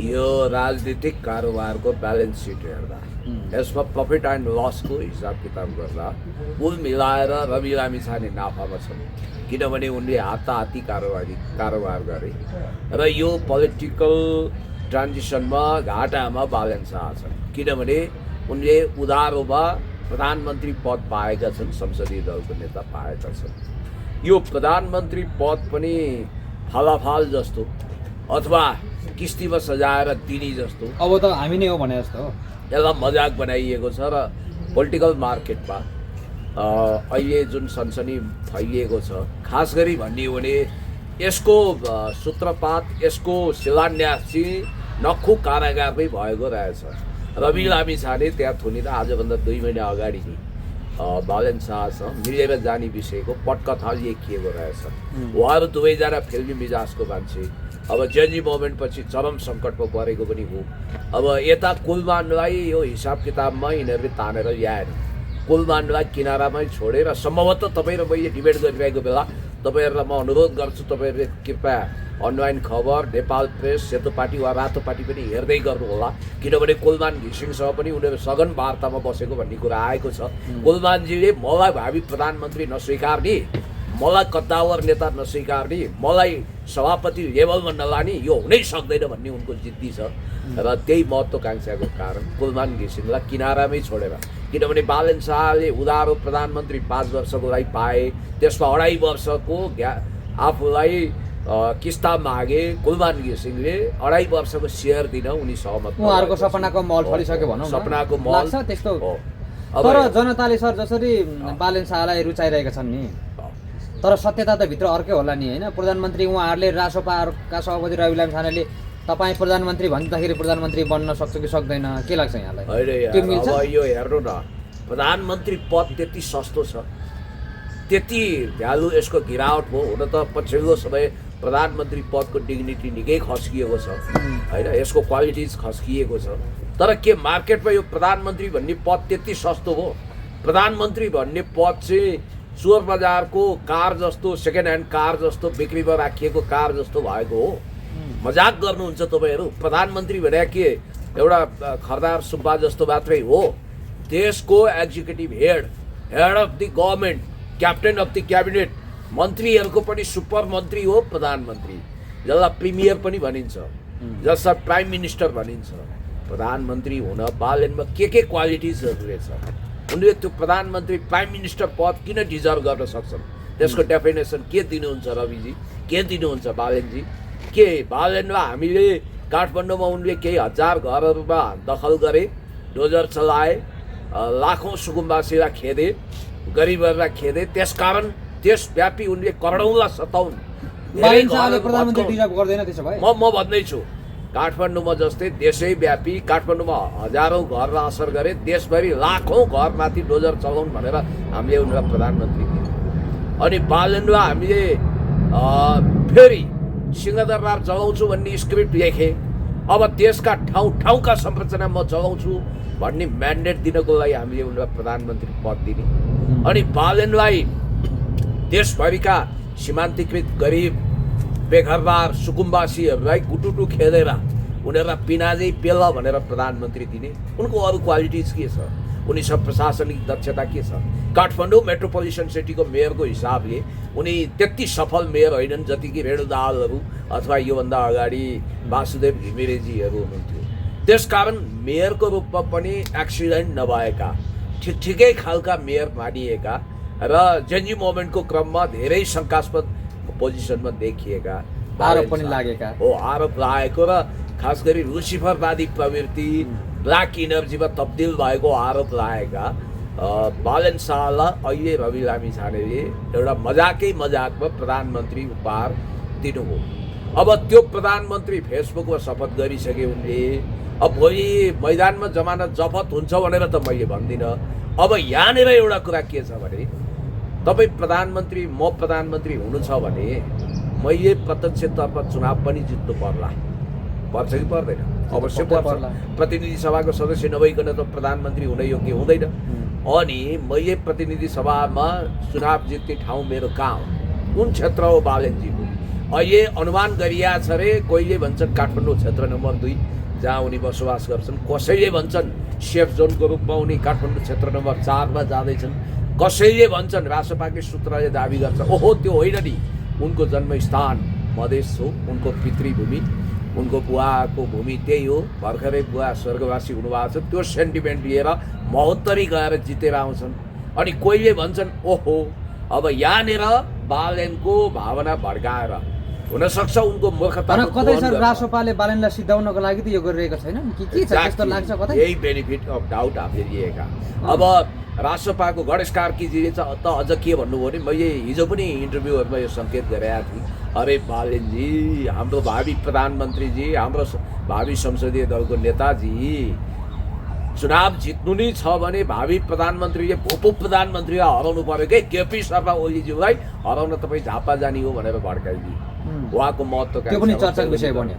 यो राजनीतिक कारोबारको ब्यालेन्स सिट हेर्दा यसमा प्रफिट एन्ड लसको हिसाब किताब गर्दा कुल मिलाएर रवि लामिछाने नाफामा छन्, किनभने उनले हाताहाती कारोबार गरे र यो पोलिटिकल ट्रान्जिसनमा घाटामा ब्यालेन्स आछन्, किनभने उनले उधारोमा प्रधानमन्त्री पद पाएका छन्, संसदीय दलको नेता पाएका छन्। यो प्रधानमन्त्री पद पनि फलाफल जस्तो अथवा किस्तीमा सजाएर दिने जस्तो अब त हामी नै हो भने जस्तो हो, यसलाई मजाक बनाइएको छ र पोलिटिकल मार्केटमा अहिले जुन सनसनी फैलिएको छ, खास गरी भन्ने हो भने यसको सूत्रपात, यसको शिलान्यास चाहिँ नक्खु कारागारमै भएको रहेछ। रवि लामिछाने त्यहाँ थुनिँदा आजभन्दा 2 महिना अगाडि नै बालन शाहसँग मिलेर जाने विषयको पटकथा लेखिएको रहेछ। उहाँहरू दुवैजना फिल्मी मिजाजको मान्छे, अब जेनजी मोमेन्टपछि चरम सङ्कटमा परेको पनि हो। अब यता कुलमानलाई यो हिसाब किताबमा यिनीहरूले तानेर ल्याएर कुलमानलाई किनारामै छोडेर, सम्भवतः तपाईँ र मैले डिबेट गरिरहेको बेला तपाईँहरूलाई म अनुरोध गर्छु, तपाईँहरूले कृपया अनलाइन खबर, नेपाल प्रेस, सेतो पार्टी वा रातो पार्टी पनि हेर्दै गर्नुहोला, किनभने कुलमान घिसिङसँग पनि उनीहरू सघन वार्तामा बसेको भन्ने कुरा आएको छ। कुलमानजीले मलाई भावी प्रधानमन्त्री नस्वीकार्ने, मलाई कद्दावर नेता नस्वीकार्ने, मलाई सभापति लेभलमा नलाने, यो हुनै सक्दैन भन्ने उनको जिद्दी छ र त्यही महत्त्वकाङ्क्षाको कारण कुलमान घिसिङलाई किनारामै छोडेर, किनभने बालन शाहले उधारो प्रधानमन्त्री 5 वर्षको लागि पाए, त्यसमा 2.5 वर्षको आफूलाई किस्ता मागे, कुलमान घिसिङले 2.5 वर्षको सेयर दिन उनी सहमत। उहाँहरूको सपनाको मल फलिसक्यो भनौँ न, सपनाको मल लाग्छ त्यस्तो। तर जनताले सर जसरी बालन शाहलाई रुचाइरहेका छन् नि, तर सत्यता त भित्र अर्कै होला नि होइन। प्रधानमन्त्री उहाँहरूले रासोपाका सभापति रवि लामिछानेले तपाईँ प्रधानमन्त्री भन्दाखेरि प्रधानमन्त्री बन्न सक्छ कि सक्दैन, के लाग्छ यहाँलाई? त्यो मिल्छ? अब यो हेर्नु न, प्रधानमन्त्री पद त्यति सस्तो छ, त्यति भ्यालु यसको गिरावट हो। हुन त पछिल्लो समय प्रधानमन्त्री पदको डिग्निटी निकै खस्किएको छ होइन, यसको क्वालिटिज खस्किएको छ। तर के मार्केटमा यो प्रधानमन्त्री भन्ने पद त्यति सस्तो हो? प्रधानमन्त्री भन्ने पद चाहिँ चोर बजारको कार जस्तो, सेकेन्ड ह्यान्ड कार जस्तो, बिक्रीमा राखिएको कार जस्तो भएको हो? मजाक गर्नुहुन्छ तपाईँहरू? प्रधानमन्त्री भने के एउटा खरदार सुब्बा जस्तो मात्रै हो? देशको executive head of the government, captain of the cabinet, मन्त्रीहरूको पनि सुपर मन्त्री हो प्रधानमन्त्री, जसलाई प्रिमियर पनि भनिन्छ, जसलाई प्राइम मिनिस्टर भनिन्छ। प्रधानमन्त्री हुन बालनमा के क्वालिटिजहरू रहेछ? उनले त्यो प्रधानमन्त्री प्राइम मिनिस्टर पद किन डिजर्भ गर्न सक्छन्? त्यसको डेफिनेसन के दिनुहुन्छ रविजी, के दिनुहुन्छ बालनजी? के बालनमा हामीले काठमाडौँमा उनले केही हजार घरहरूमा दखल गरे, डोजर चलाए, लाखौँ सुकुम्बासीलाई खेदे, गरिबहरूलाई खेदे, त्यसकारण देशव्यापी उनले करोडौँलाई सताउन्। प्रधानमन्त्री डिजर्भ गर्दैन त्यसो भए? म भन्दैछु, काठमाडौँमा जस्तै देशैव्यापी काठमाडौँमा हजारौँ घरलाई असर गरे, देशभरि लाखौँ घरमाथि डोजर चलाउन् भनेर हामीले उनलाई प्रधानमन्त्री दियौँ। अनि बालनलाई हामीले फेरि सिंहदरबार जलाउँछु भन्ने स्क्रिप्ट लेखेँ, अब देशका ठाउँका संरचना म जलाउँछु भन्ने म्यान्डेट दिनको लागि हामीले उनलाई प्रधानमन्त्री पद दिने। अनि बालनलाई देशभरिका सीमान्तकृत गरिब, बेघरबार, सुकुम्बासीहरूलाई गुटुटु खेलेर उनीहरूलाई पिनाजै पेल भनेर प्रधानमन्त्री दिने। उनको अरू क्वालिटिज के छ? उनीसँग प्रशासनिक दक्षता के छ? काठमाडौँ मेट्रोपोलिटन सिटीको मेयरको हिसाबले उनी त्यति सफल मेयर होइनन् जतिकि रेणु दाहालहरू अथवा योभन्दा अगाडि वासुदेव घिमिरेजीहरू हुनुहुन्थ्यो। त्यसकारण मेयरको रूपमा पनि एक्सिडेन्ट नभएका, ठिकै खालका मेयर मानिएका र जेनजी मोमेन्टको क्रममा धेरै शङ्कास्पद पोजिसनमा देखिएका, आरोप पनि लागेका हो, आरोप लागेको र खास गरी लुसिफरवादी प्रवृत्ति, ब्ल्याक इनर्जीमा तब्दिल भएको आरोप लागेका बालन शाहलाई अहिले रवि लामिछानेले एउटा मजाकमा प्रधानमन्त्री उपहार दिनुभयो। अब त्यो प्रधानमन्त्री फेसबुकमा शपथ गरिसके उनले। अब भोलि मैदानमा जमानत जफत हुन्छ भनेर त मैले भन्दिनँ। अब यहाँनिर एउटा कुरा के छ भने, तपाईँ प्रधानमन्त्री, म प्रधानमन्त्री हुनु छ भने मैले प्रत्यक्षतर्फ चुनाव पनि जित्नु पर्छ कि पर्दैन? अवश्य पर्छ। प्रतिनिधि सभाको सदस्य नभइकन त प्रधानमन्त्री हुन योग्य हुँदैन। अनि मैले प्रतिनिधि सभामा चुनाव जित्ने ठाउँ मेरो कहाँ हो? कुन क्षेत्र हो बालनजीको? अहिले अनुमान गरिया छ रे कोहीले भन्छन् काठमाडौँ क्षेत्र नम्बर 2 जहाँ उनी बसोबास गर्छन्, कसैले भन्छन् सेफ जोनको रूपमा उनी काठमाडौँ क्षेत्र नम्बर 4 मा जाँदैछन्, कसैले भन्छन् रासपाकै सूत्रले दाबी गर्छ ओहो त्यो होइन नि उनको जन्मस्थान मधेस हो, उनको पितृभूमि, उनको बुवाको भूमि त्यही हो, भर्खरै बुवा स्वर्गवासी हुनुभएको छ, त्यो सेन्टिमेन्ट लिएर महोत्तरी गएर जितेर आउँछन्। अनि कोहीले भन्छन् ओहो अब यहाँनिर बालेनको भावना भड्काएर हुनसक्छ उनको मूर्खता। कतै सर रासोपाले बालेनलाई सिद्धाउनको लागि त यो गरिरहेको छैन कि के छ त्यस्तो लाग्छ कतै? यही बेनिफिट अफ डाउट हामीले लिएका। अब रासोपाको गणेश कार्कीजीले त अझ के भन्नुभयो भने मैले हिजो पनि इन्टरभ्यूहरूमा यो सङ्केत गरेका थिएँ, अरे बालेनजी हाम्रो भावी प्रधानमन्त्रीजी, हाम्रो भावी संसदीय दलको नेताजी, चुनाव जित्नु नै छ भने भावी प्रधानमन्त्रीले उप प्रधानमन्त्रीलाई हराउनु पर्यो कि केपी शर्मा ओलीज्यूलाई हराउन तपाईँ झापा जाने हो भनेर भड्काइदिए। उहाँको महत्त्वकांक्षा त्यो पनि चर्चाको विषय बन्यो।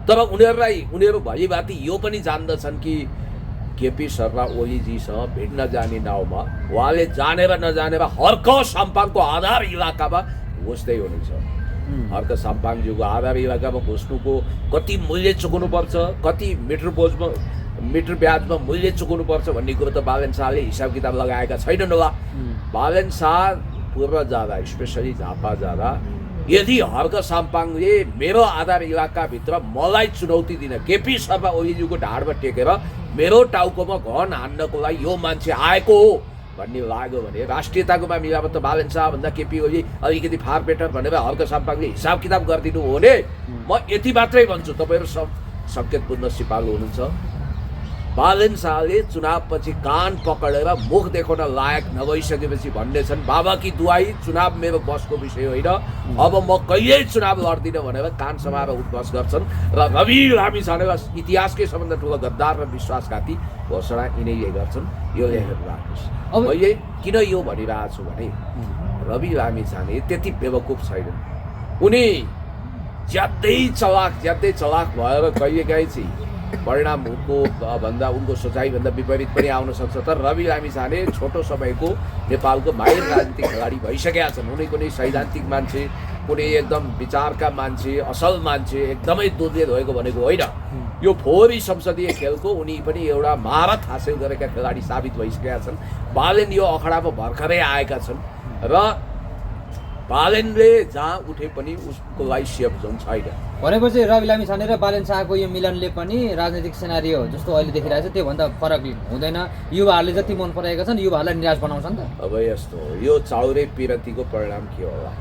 तर उनीहरू भलिभाति यो पनि जान्दछन् कि केपी शर्मा ओलीजीसँग भेट्न जाने नाउँमा उहाँले जानेर नजानेर हर्क साम्पाङको आधार इलाकामा घुस्दै हुनुहुन्छ। हर्क साम्पाङज्यूको आधार इलाकामा घुस्नुको कति मूल्य चुकाउनुपर्छ, कति मिटर ब्याजमा मूल्य चुकाउनुपर्छ भन्ने कुरो त बालेन शाहले हिसाब किताब लगाएका छैनन् होला। बालेन शाह पूर्व जाँदा स्पेसली झापा जाँदा यदि हर्क साम्पाङले मेरो आधार इलाकाभित्र मलाई चुनौती दिन केपी शर्मा ओलीज्यूको ढाडमा टेकेर मेरो टाउकोमा घन हान्नको लागि यो मान्छे आएको हो भन्ने लाग्यो भने राष्ट्रियताको मामिलामा त बालेन शाह भन्दा केपी ओली अलिकति फार बेटर भनेर हर्क साम्पाङले हिसाब किताब गरिदिनु हो भने म यति मात्रै भन्छु, तपाईँहरू सब सङ्केत बुझ्न सिपालु हुनुहुन्छ। बालेन शाहले चुनावपछि कान पकडेर मुख देखाउन लायक नभइसकेपछि भन्नेछन् बाबा की दुवाई चुनाव मेरो बसको विषय होइन, अब म कहिल्यै चुनाव लड्दिनँ भनेर कान समाएर उद्घोष गर्छन् र रवि लामिछानेलाई इतिहासकै सबभन्दा ठुलो गद्दार र विश्वासघाती घोषणा यिनैले गर्छन्। यो लेखेर राख्नुहोस्। मैले किन यो भनिरहेको छु भने रवि लामिछाने त्यति बेवकुफ छैनन्, उनी ज्यादै चलाक भएर कहिलेकाहीँ चाहिँ परिणाम उनको सोचाइभन्दा विपरीत पनि आउन सक्छ। तर रवि लामिछाने छोटो समयको नेपालको माहिर राजनीतिक खेलाडी भइसकेका छन्। उनी कुनै सैद्धान्तिक मान्छे, कुनै एकदम विचारका मान्छे, असल मान्छे, एकदमै दुधले धोएको भनेको होइन। यो फोहोरी संसदीय खेलको उनी पनि एउटा महारत हासिल गरेका खेलाडी साबित भइसकेका छन्। बालेन यो अखडामा भर्खरै आएका छन् र बालेनले जहाँ उठे पनि उसको लागि सेफ जोन छैन। भनेपछि रवि लामिछाने र बालेन शाहको यो मिलनले पनि राजनीतिक सिनारियो जस्तो अहिले देखिरहेको छ त्योभन्दा फरक हुँदैन, युवाहरूले जति मन पराएका छन् युवाहरूलाई निराश बनाउँछ नि त। अब यस्तो यो चाउरे पिरतीको परिणाम के होला?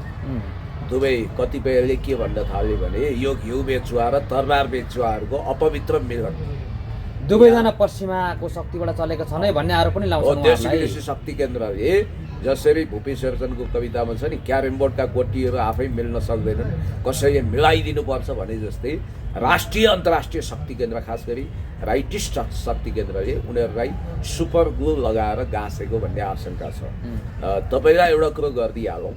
दुवै कतिपयले के भन्न थाले भने यो घिउ बेचुवा र तरबार बेचुवाहरूको अपवित्र मिलन, दुवैजना पश्चिमाको शक्तिबाट चलेका छन् है भन्ने आरोप पनि लाउँछन्। शक्ति केन्द्रले जसरी भूपी शेरचनको कवितामा छ नि क्यारम बोर्डका गोटीहरू आफै मिल्न सक्दैनन्, कसैले मिलाइदिनुपर्छ भने जस्तै राष्ट्रिय अन्तर्राष्ट्रिय शक्ति केन्द्र खास गरी राइटिस्ट शक्ति केन्द्रले उनीहरूलाई सुपर ग्लू लगाएर गाँसेको भन्ने आशंका छ। तपाईँलाई एउटा कुरो गरिदिइहालौँ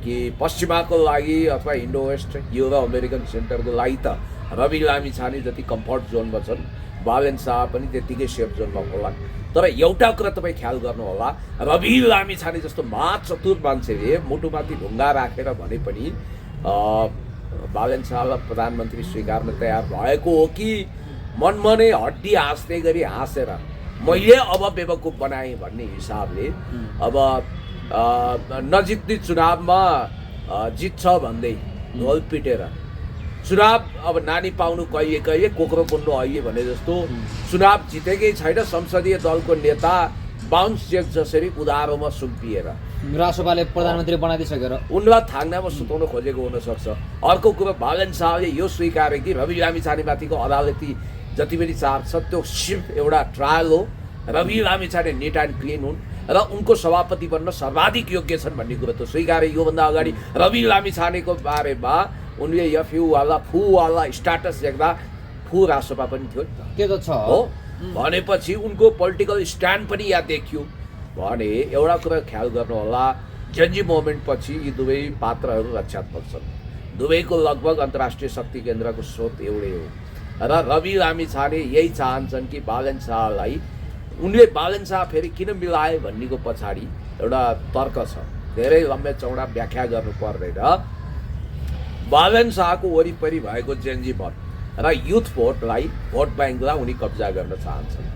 कि पश्चिमाको लागि अथवा इन्डो वेस्ट युरो अमेरिकन सेन्टरको लागि त रवि लामिछाने जति कम्फर्ट जोनमा छन् बालेन शाह पनि त्यत्तिकै सेफ जोनमा होला। तर एउटा कुरा तपाईँ ख्याल गर्नुहोला, रवि लामिछाने जस्तो महाचतुर मान्छेले मुटुमाथि ढुङ्गा राखेर भने पनि बालेन शाहलाई प्रधानमन्त्री स्वीकार्न तयार भएको हो कि मनमनै हड्डी हाँस्ने गरी हाँसेर मैले अब बेवकुफ बनाएँ भन्ने हिसाबले अब नजित्ने चुनावमा जित्छ भन्दै ढोल पिटेर चुनाव अब नानी पाउनु कहिले कोक्रो पुन्नु अहिले भने जस्तो चुनाव जितेकै छैन संसदीय दलको नेता बाउन्स चेक जसरी उधारोमा सुम्पिएर रासोपाले प्रधानमन्त्री बनाइदिसकेर उनलाई थाङ्नामा सुताउन खोजेको हुनसक्छ। अर्को कुरो बालेन शाहले यो स्वीकारे कि रवि लामिछानेमाथिको अदालती जति पनि चार्ज छ त्यो सिर्फ एउटा ट्रायल हो, Rabi Lamichhane neat and clean हुन् र उनको सभापति बन्न सर्वाधिक योग्य छन् भन्ने कुरो त स्वीकारे। योभन्दा अगाडि रवि लामिछानेको बारेमा उनले यफयुवाला फुवाला स्ट्याटस देख्दा फु रासोपा पनि थियो त्यो त छ हो भनेपछि उनको पोलिटिकल स्ट्यान्ड पनि यहाँ देखियो भने एउटा कुरा ख्याल गर्नुहोला, जेन्जी मोमेन्ट पछि यी दुवै पात्रहरू रक्षात्मक छन्। दुवैको लगभग अन्तर्राष्ट्रिय शक्ति केन्द्रको स्रोत एउटै हो र रवि लामिछाने यही चाहन्छन् कि बालेन शाहलाई उनले बालेन शाह फेरि किन मिलाए भन्नेको पछाडि एउटा तर्क छ, धेरै लम्बे चौडा व्याख्या गर्नु पर्दैन। बालन शाहको वरिपरि भएको जेन्जी भोट र युथ भोटलाई भोट ब्याङ्कलाई उनी कब्जा गर्न चाहन्छन्।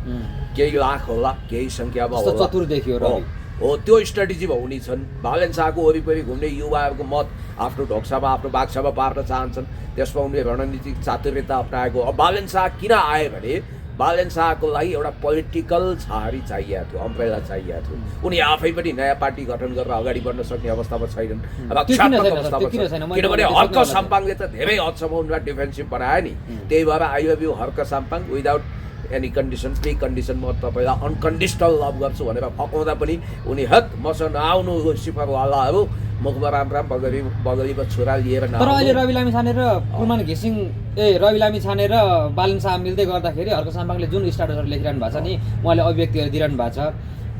केही लाख होला, केही सङ्ख्यामा कस्तो होला, चतुर देखियो रवि। हो त्यो स्ट्राटेजीमा उनी छन्। बालन शाहको वरिपरि घुम्ने युवाहरूको मत आफ्नो ढोक्सामा आफ्नो बाक्सामा पार्न चाहन्छन्। त्यसमा उनले रणनीतिक चातुर्यता अप्नाएको। अब बालन शाह किन आए भने बालन शाहको लागि एउटा पोलिटिकल छहारी चाहिएको थियो, अम्ब्रेला चाहिएको थियो। उनी आफै पनि नयाँ पार्टी गठन गरेर अगाडि बढ्न सक्ने अवस्थामा छैनन्, रक्षात्मक अवस्थामा छन्। किनभने हर्क साम्पाङले त धेरै हदसम्म उनलाई डिफेन्सिभ बनायो नि। त्यही भएर I love you Harka Sampang without any condition, केही कन्डिसन म तपाईँलाई अनकन्डिसनल लभ गर्छु भनेर फकाउँदा पनि उनी हत मसँग नआउनु सिफरवालाहरू, मुखमा राम बगलीमा छुरा लिएर तर अहिले रवि लामी छाने र कुलमान घिसिङ रवि लामी छाने र बालन शाह मिल्दै गर्दाखेरि हर्क साम्पाङले जुन स्ट्याटसहरू लेखिरहनु भएको छ नि, उहाँले अभिव्यक्तिहरू दिइरहनु भएको छ,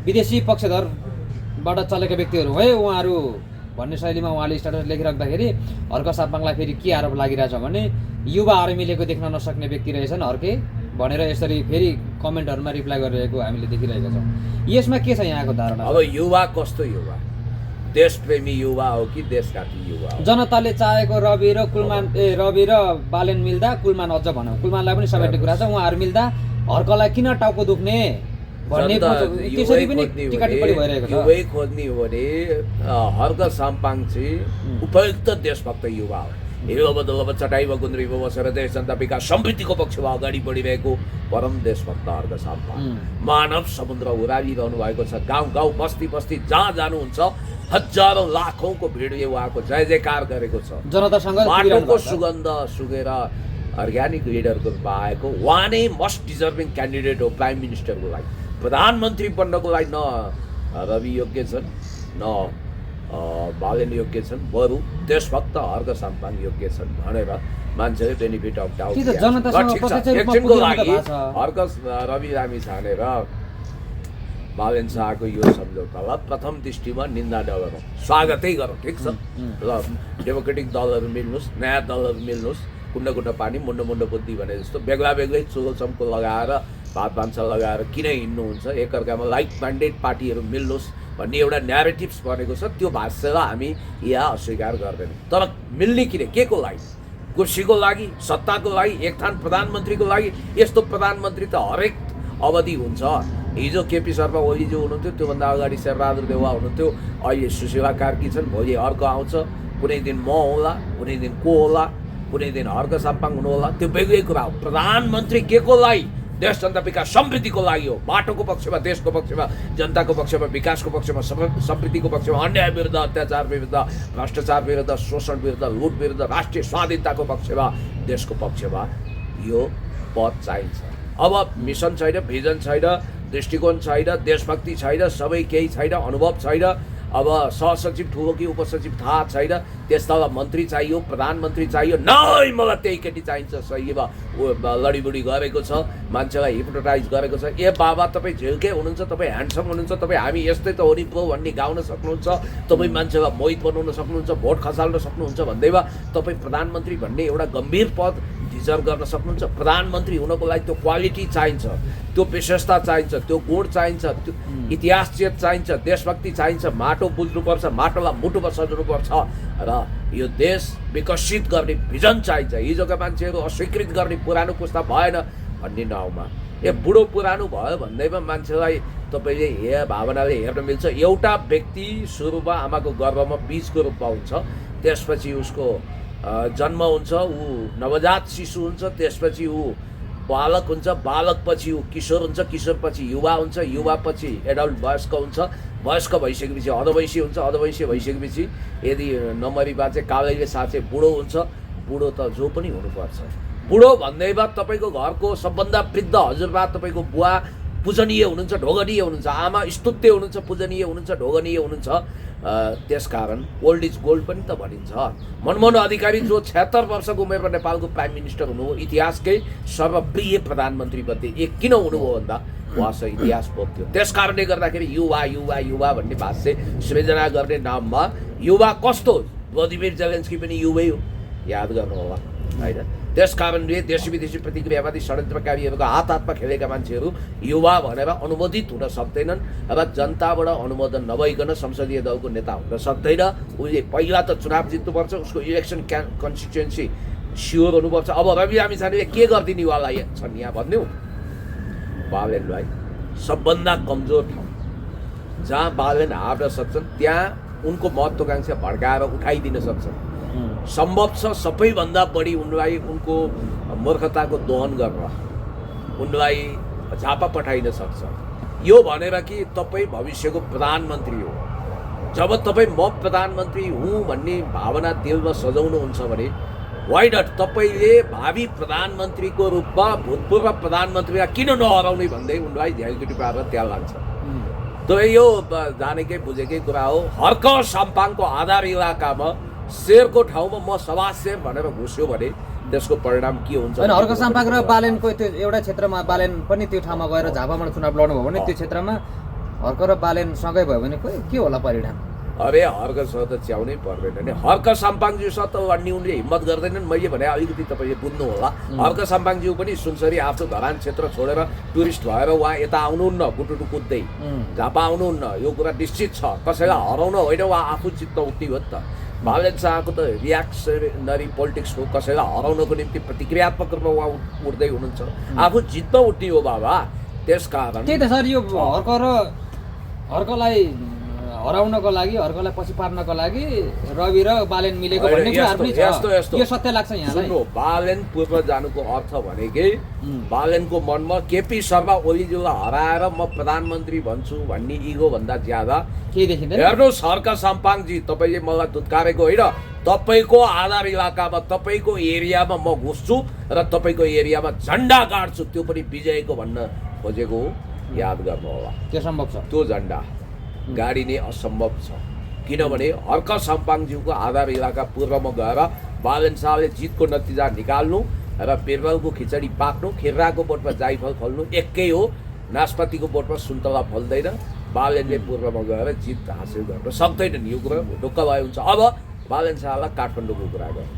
विदेशी पक्षधरबाट चलेका व्यक्तिहरू है उहाँहरू भन्ने शैलीमा उहाँले स्ट्याटस लेखिराख्दाखेरि हर्क साम्पाङलाई फेरि के आरोप लागिरहेछ भने युवाहरू मिलेको देख्न नसक्ने व्यक्ति रहेछन् हर्के भनेर यसरी फेरि कमेन्टहरूमा रिप्लाई गरिरहेको हामीले देखिरहेका छौँ। यसमा के छ यहाँको धारणा? अब युवा कस्तो युवा? देशप्रेमी युवा हो कि देशघाती युवा हो? जनताले चाहेको रवि र बालेन मिल्दा कुलमान अझ भनौँ कुलमानलाई पनि समेट्ने कुरा छ, उहाँहरू मिल्दा हर्कलाई किन टाउको दुख्ने भन्ने त्यसरी पनि टिका टिप्पणी भइरहेको छ। युवै खोज्ने हो भने हर्क साम्पाङ चाहिँ उपयुक्त देशभक्त युवा हो। हिलो बदलमा चटाइमा गुन्द्रीमा बसेर देश जनता विकास समृद्धिको पक्षमा अगाडि बढिरहेको परम देशभक्त हर्क साम्पाङ मानव समुद्र उरालिरहनु भएको छ। गाउँ गाउँ बस्ती बस्ती जहाँ जानुहुन्छ हजारौं लाखौंको भिडले उहाँको जय जयकार गरेको छ। जनतासँग माटोको सुगन्ध सुगेर अर्ग्यानिक लिडरको रूपमा आएको उहाँ नै मोस्ट डिजर्भिङ क्यान्डिडेट हो प्राइम मिनिस्टरको लागि। प्रधानमन्त्री बन्नको लागि न रवि योग्य छन् न बालेन योग्य छन्, बरु देशभक्त हर्क साम्पाङ योग्य छन् भनेर मान्छेले बेनिफिट अफ डाउट एकछिनको लागि हर्क रवि लामी छाने र बालेन शाहको यो सम्झौतालाई प्रथम दृष्टिमा निन्दा नगरौँ, स्वागतै गरौँ। ठिक छ, ल डेमोक्रेटिक दलहरू मिल्नुहोस्, नयाँ दलहरू मिल्नुहोस्, कुण्ड कुण्ड पानी मुन्ड मुन्ड बुद्धि भने जस्तो बेग्ला बेग्लै चुलो चम्को लगाएर भात भान्सा लगाएर किन हिँड्नुहुन्छ, एकअर्कामा लाइक माइन्डेड पार्टीहरू मिल्नुहोस् भन्ने एउटा न्यारेटिभ्स बनेको छ। त्यो भाष्यलाई हामी यहाँ अस्वीकार गर्दैनौँ। तर मिल्ने किन, के को लागि? कुर्सीको लागि, सत्ताको लागि, एक थान प्रधानमन्त्रीको लागि? यस्तो प्रधानमन्त्री त हरेक अवधि हुन्छ। हिजो केपी शर्मा ओलीजी हुनुहुन्थ्यो, त्योभन्दा अगाडि शेरबहादुर देउवा हुनुहुन्थ्यो, अहिले सुशीला कार्की छन्, भोलि अर्को आउँछ, कुनै दिन म होला, कुनै दिन को होला, कुनै दिन हर्क साम्पाङ हुनु होला। त्यो बेग्लै कुरा हो। प्रधानमन्त्री के को लागि? देश जनता विकास समृद्धिको लागि हो। बाटोको पक्षमा, देशको पक्षमा, जनताको पक्षमा, विकासको पक्षमा, समृद्धिको पक्षमा, अन्याय विरुद्ध, अत्याचार विरुद्ध, भ्रष्टाचार विरुद्ध, शोषण विरुद्ध, लुट विरुद्ध, राष्ट्रिय स्वाधीनताको पक्षमा, देशको पक्षमा यो पद चाहिन्छ। अब मिसन छैन, भिजन छैन, दृष्टिकोण छैन, देशभक्ति छैन, सबै केही छैन, अनुभव छैन। अब सहसचिव ठुलो कि उपसचिव थाहा छैन, त्यस्तालाई मन्त्री चाहियो, प्रधानमन्त्री चाहियो। नै मलाई त्यही केटी चाहिन्छ, सहीमा लडीबुडी गरेको छ, मान्छेलाई हिप्नोटाइज गरेको छ। ए बाबा तपाईँ झिल्के हुनुहुन्छ, तपाईँ ह्यान्डसम हुनुहुन्छ, तपाईँ हामी यस्तै त हो नि पो भन्ने गाउन सक्नुहुन्छ, तपाईँ मान्छेलाई मोहित बनाउन सक्नुहुन्छ, भोट खसाल्न सक्नुहुन्छ भन्दैमा तपाईँ प्रधानमन्त्री भन्ने एउटा गम्भीर पद डिजर्भ गर्न सक्नुहुन्छ। प्रधानमन्त्री हुनको लागि त्यो क्वालिटी चाहिन्छ, त्यो विशेषता चाहिन्छ, त्यो गुण चाहिन्छ, त्यो इतिहास चेत चाहिन्छ, देशभक्ति चाहिन्छ, माटो बुझ्नुपर्छ, माटोलाई मुटुमा सजाउनुपर्छ र यो देश विकसित गर्ने भिजन चाहिन्छ। हिजोका मान्छेहरू अस्वीकृत गर्ने पुरानो पुस्ता भएन भन्ने नाउँमा बुढो पुरानो भयो भन्दैमा मान्छेलाई तपाईँले भावनाले हेर्न मिल्छ। एउटा व्यक्ति सुरुमा आमाको गर्भमा बीजको रूपमा हुन्छ, त्यसपछि उसको जन्म हुन्छ, ऊ नवजात शिशु हुन्छ, त्यसपछि ऊ बालक हुन्छ, बालकपछि ऊ किशोर हुन्छ, किशोरपछि युवा हुन्छ, युवापछि एडल्ट वयस्क हुन्छ, वयस्क भइसकेपछि अधवयसी हुन्छ, अधवयसी भइसकेपछि यदि नमरी बाँचे कालैले साँचे बुढो हुन्छ। बुढो त जो पनि हुनुपर्छ। बुढो भन्दैमा तपाईँको घरको सबभन्दा वृद्ध हजुरबा, तपाईँको बुवा पूजनीय हुनुहुन्छ, ढोगनीय हुनुहुन्छ, आमा स्तुत्य हुनुहुन्छ, पूजनीय हुनुहुन्छ, ढोगनीय हुनुहुन्छ। त्यसकारण ओल्ड इज गोल्ड पनि त भनिन्छ। मनमोहन अधिकारी जो 76 वर्षको उमेरमा नेपालको प्राइम मिनिस्टर हुनुभयो, इतिहासकै सर्वप्रिय प्रधानमन्त्री मध्ये एक किन हुनुभयो भन्दा उहाँसँग इतिहास बोक्थ्यो। त्यसकारणले गर्दाखेरि युवा युवा युवा भन्ने भाष्य सृजना गर्ने नाममा युवा कस्तो? भ्लादिमिर जेलेन्स्की पनि युवै हो, याद गर्नु होला होइन। त्यस कारणले देशी विदेशी प्रतिक्रियावादी षड्यन्त्रकारीहरूको हातमा खेलेका मान्छेहरू युवा भनेर अनुमोदित हुन सक्दैनन् र जनताबाट अनुमोदन नभइकन संसदीय दलको नेता हुन सक्दैन। उसले पहिला त चुनाव जित्नुपर्छ, उसको इलेक्सन कन्स्टिट्युएन्सी स्योर हुनुपर्छ। अब रवि लामिछानेले के गरिदिने वाला छन् यहाँ भन्नु? बालेनलाई सबभन्दा कमजोर ठाउँ जहाँ बालेन हार्न सक्छन् त्यहाँ उनको महत्त्वाकांक्षा भड्काएर उठाइदिन सक्छन्। सम्भव छ सबैभन्दा बढी उनलाई उनको मूर्खताको दोहन गरेर उनलाई झापा पठाइन सक्छ। यो भनेर कि तपाईँ भविष्यको प्रधानमन्त्री हो, जब तपाईँ म प्रधानमन्त्री हुँ भन्ने भावना दिलमा सजाउनुहुन्छ भने वाइ नट तपाईँले भावी प्रधानमन्त्रीको रूपमा भूतपूर्व प्रधानमन्त्रीलाई किन नहराउने भन्दै उनलाई झ्यालकुटी पारेर त्यहाँ लान्छ। त यो जानेकै बुझेकै कुरा हो। हर्क साम्पाङको आधार इलाकामा शेरको ठाउँमा म सवा शेर भनेर घुस्यो भने त्यसको परिणाम के हुन्छ? होइन, हर्क साम्पाङ र बालेनको त्यो एउटा क्षेत्रमा बालेन पनि त्यो ठाउँमा गएर झापाबाट चुनाव लड्नुभयो भने त्यो क्षेत्रमा हर्क र बालेन सँगै भयो भने के होला परिणाम? अरे हर्कसँग त च्याउनै पर्दैन नि। हर्क साम्पाङज्यूसँग त लड्ने उनले हिम्मत गर्दैनन्। मैले भने अलिकति तपाईँले बुझ्नु होला, हर्क साम्पाङज्यू पनि सुनसरी आफ्नो धरान क्षेत्र छोडेर टुरिस्ट भएर उहाँ यता आउनुहुन्न, गुटुटु कुद्दै झापा आउनुहुन्न। यो कुरा निश्चित छ। कसैलाई हराउन होइन, उहाँ आफू चित्त उठ्ने हो नि त। बालेन शाहको त रियाक्सनरी पोलिटिक्स हो, कसैलाई हराउनको निम्ति प्रतिक्रियात्मक रूपमा उहाँ उठ्दै हुनुहुन्छ। आफू जित्न उठ्ने हो बाबा। त्यस कारण त्यही त सर, यो हर्कलाई हराउनको लागि, हर्कलाई पछि पार्नको लागि रवि र बालेन मिलेको भन्ने कुराहरु पनि छ। यो सत्य लाग्छ यहाँलाई? सुन्नु, बालेन पूर्व जानुको अर्थ भनेकै बालेनको मनमा केपी शर्मा ओलीज्यूलाई हराएर म प्रधानमन्त्री भन्छु भन्ने इगो भन्दा ज्यादा केही देखिँदैन। हेर्नुहोस् हर्क साम्पाङजी, तपाईँले मलाई धुत्कारेको होइन। तपाईँको आधार इलाकामा, तपाईँको एरियामा म घुस्छु र तपाईँको एरियामा झन्डा गाड्छु, त्यो पनि विजयको भन्न खोजेको हो। याद गर्नु होला, त्यो सम्भव छ। त्यो झन्डा गाडिने असम्भव छ। किनभने हर्क साम्पाङज्यूको आधार इलाका पूर्वमा गएर बालेन शाहले जितको नतिजा निकाल्नु र बिरबलको खिचडी पाक्नु, खिर्राको बोटमा जाइफल फल्नु एकै हो। नास्पातीको बोटमा सुन्तला फल्दैन। बालेनले पूर्वमा गएर जित हासिल गर्न सक्दैनन्। यो कुरा ढुक्क भयो हुन्छ। अब बालेन शाहलाई काठमाडौँको कुरा गर्नु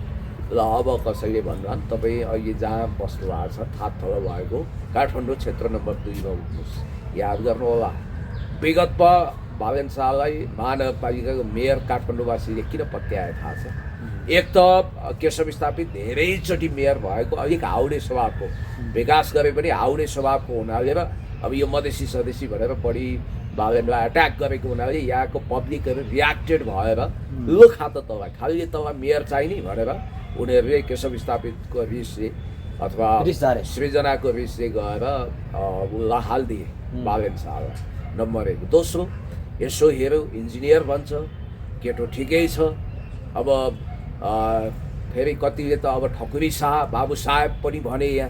ल। अब कसैले भन्दा तपाईँ अहिले जहाँ बस्नु भएको छ थाहा थलो भएको काठमाडौँ क्षेत्र नम्बर 2 मा उठ्नुहोस्। याद गर्नु होला, विगतमा बालेन शाहलाई महानगरपालिकाको मेयर काठमाडौँवासीले किन पत्याए थाहा छ? एक त केशव स्थापित धेरैचोटि मेयर भएको, अलिक हाउडे स्वभावको, विकास गरे पनि हाउडे स्वभावको हुनाले र अब यो मधेसी स्वदेशी भनेर बढी बालेनलाई अट्याक गरेको हुनाले यहाँको पब्लिकहरू रियाक्टेड भएर लु खाता तँलाई खालि तँलाई मेयर चाहिने भनेर उनीहरूले केशव स्थापितको रिसले अथवा सृजनाको रिसले गएर उसलाई हालिदिए बालेन शाहलाई। नम्बर 1। दोस्रो, यसो हेऱ्यो इन्जिनियर भन्छ, केटो ठिकै छ। अब फेरि कतिले त अब ठकुरी शाह बाबु साहेब पनि भने यहाँ,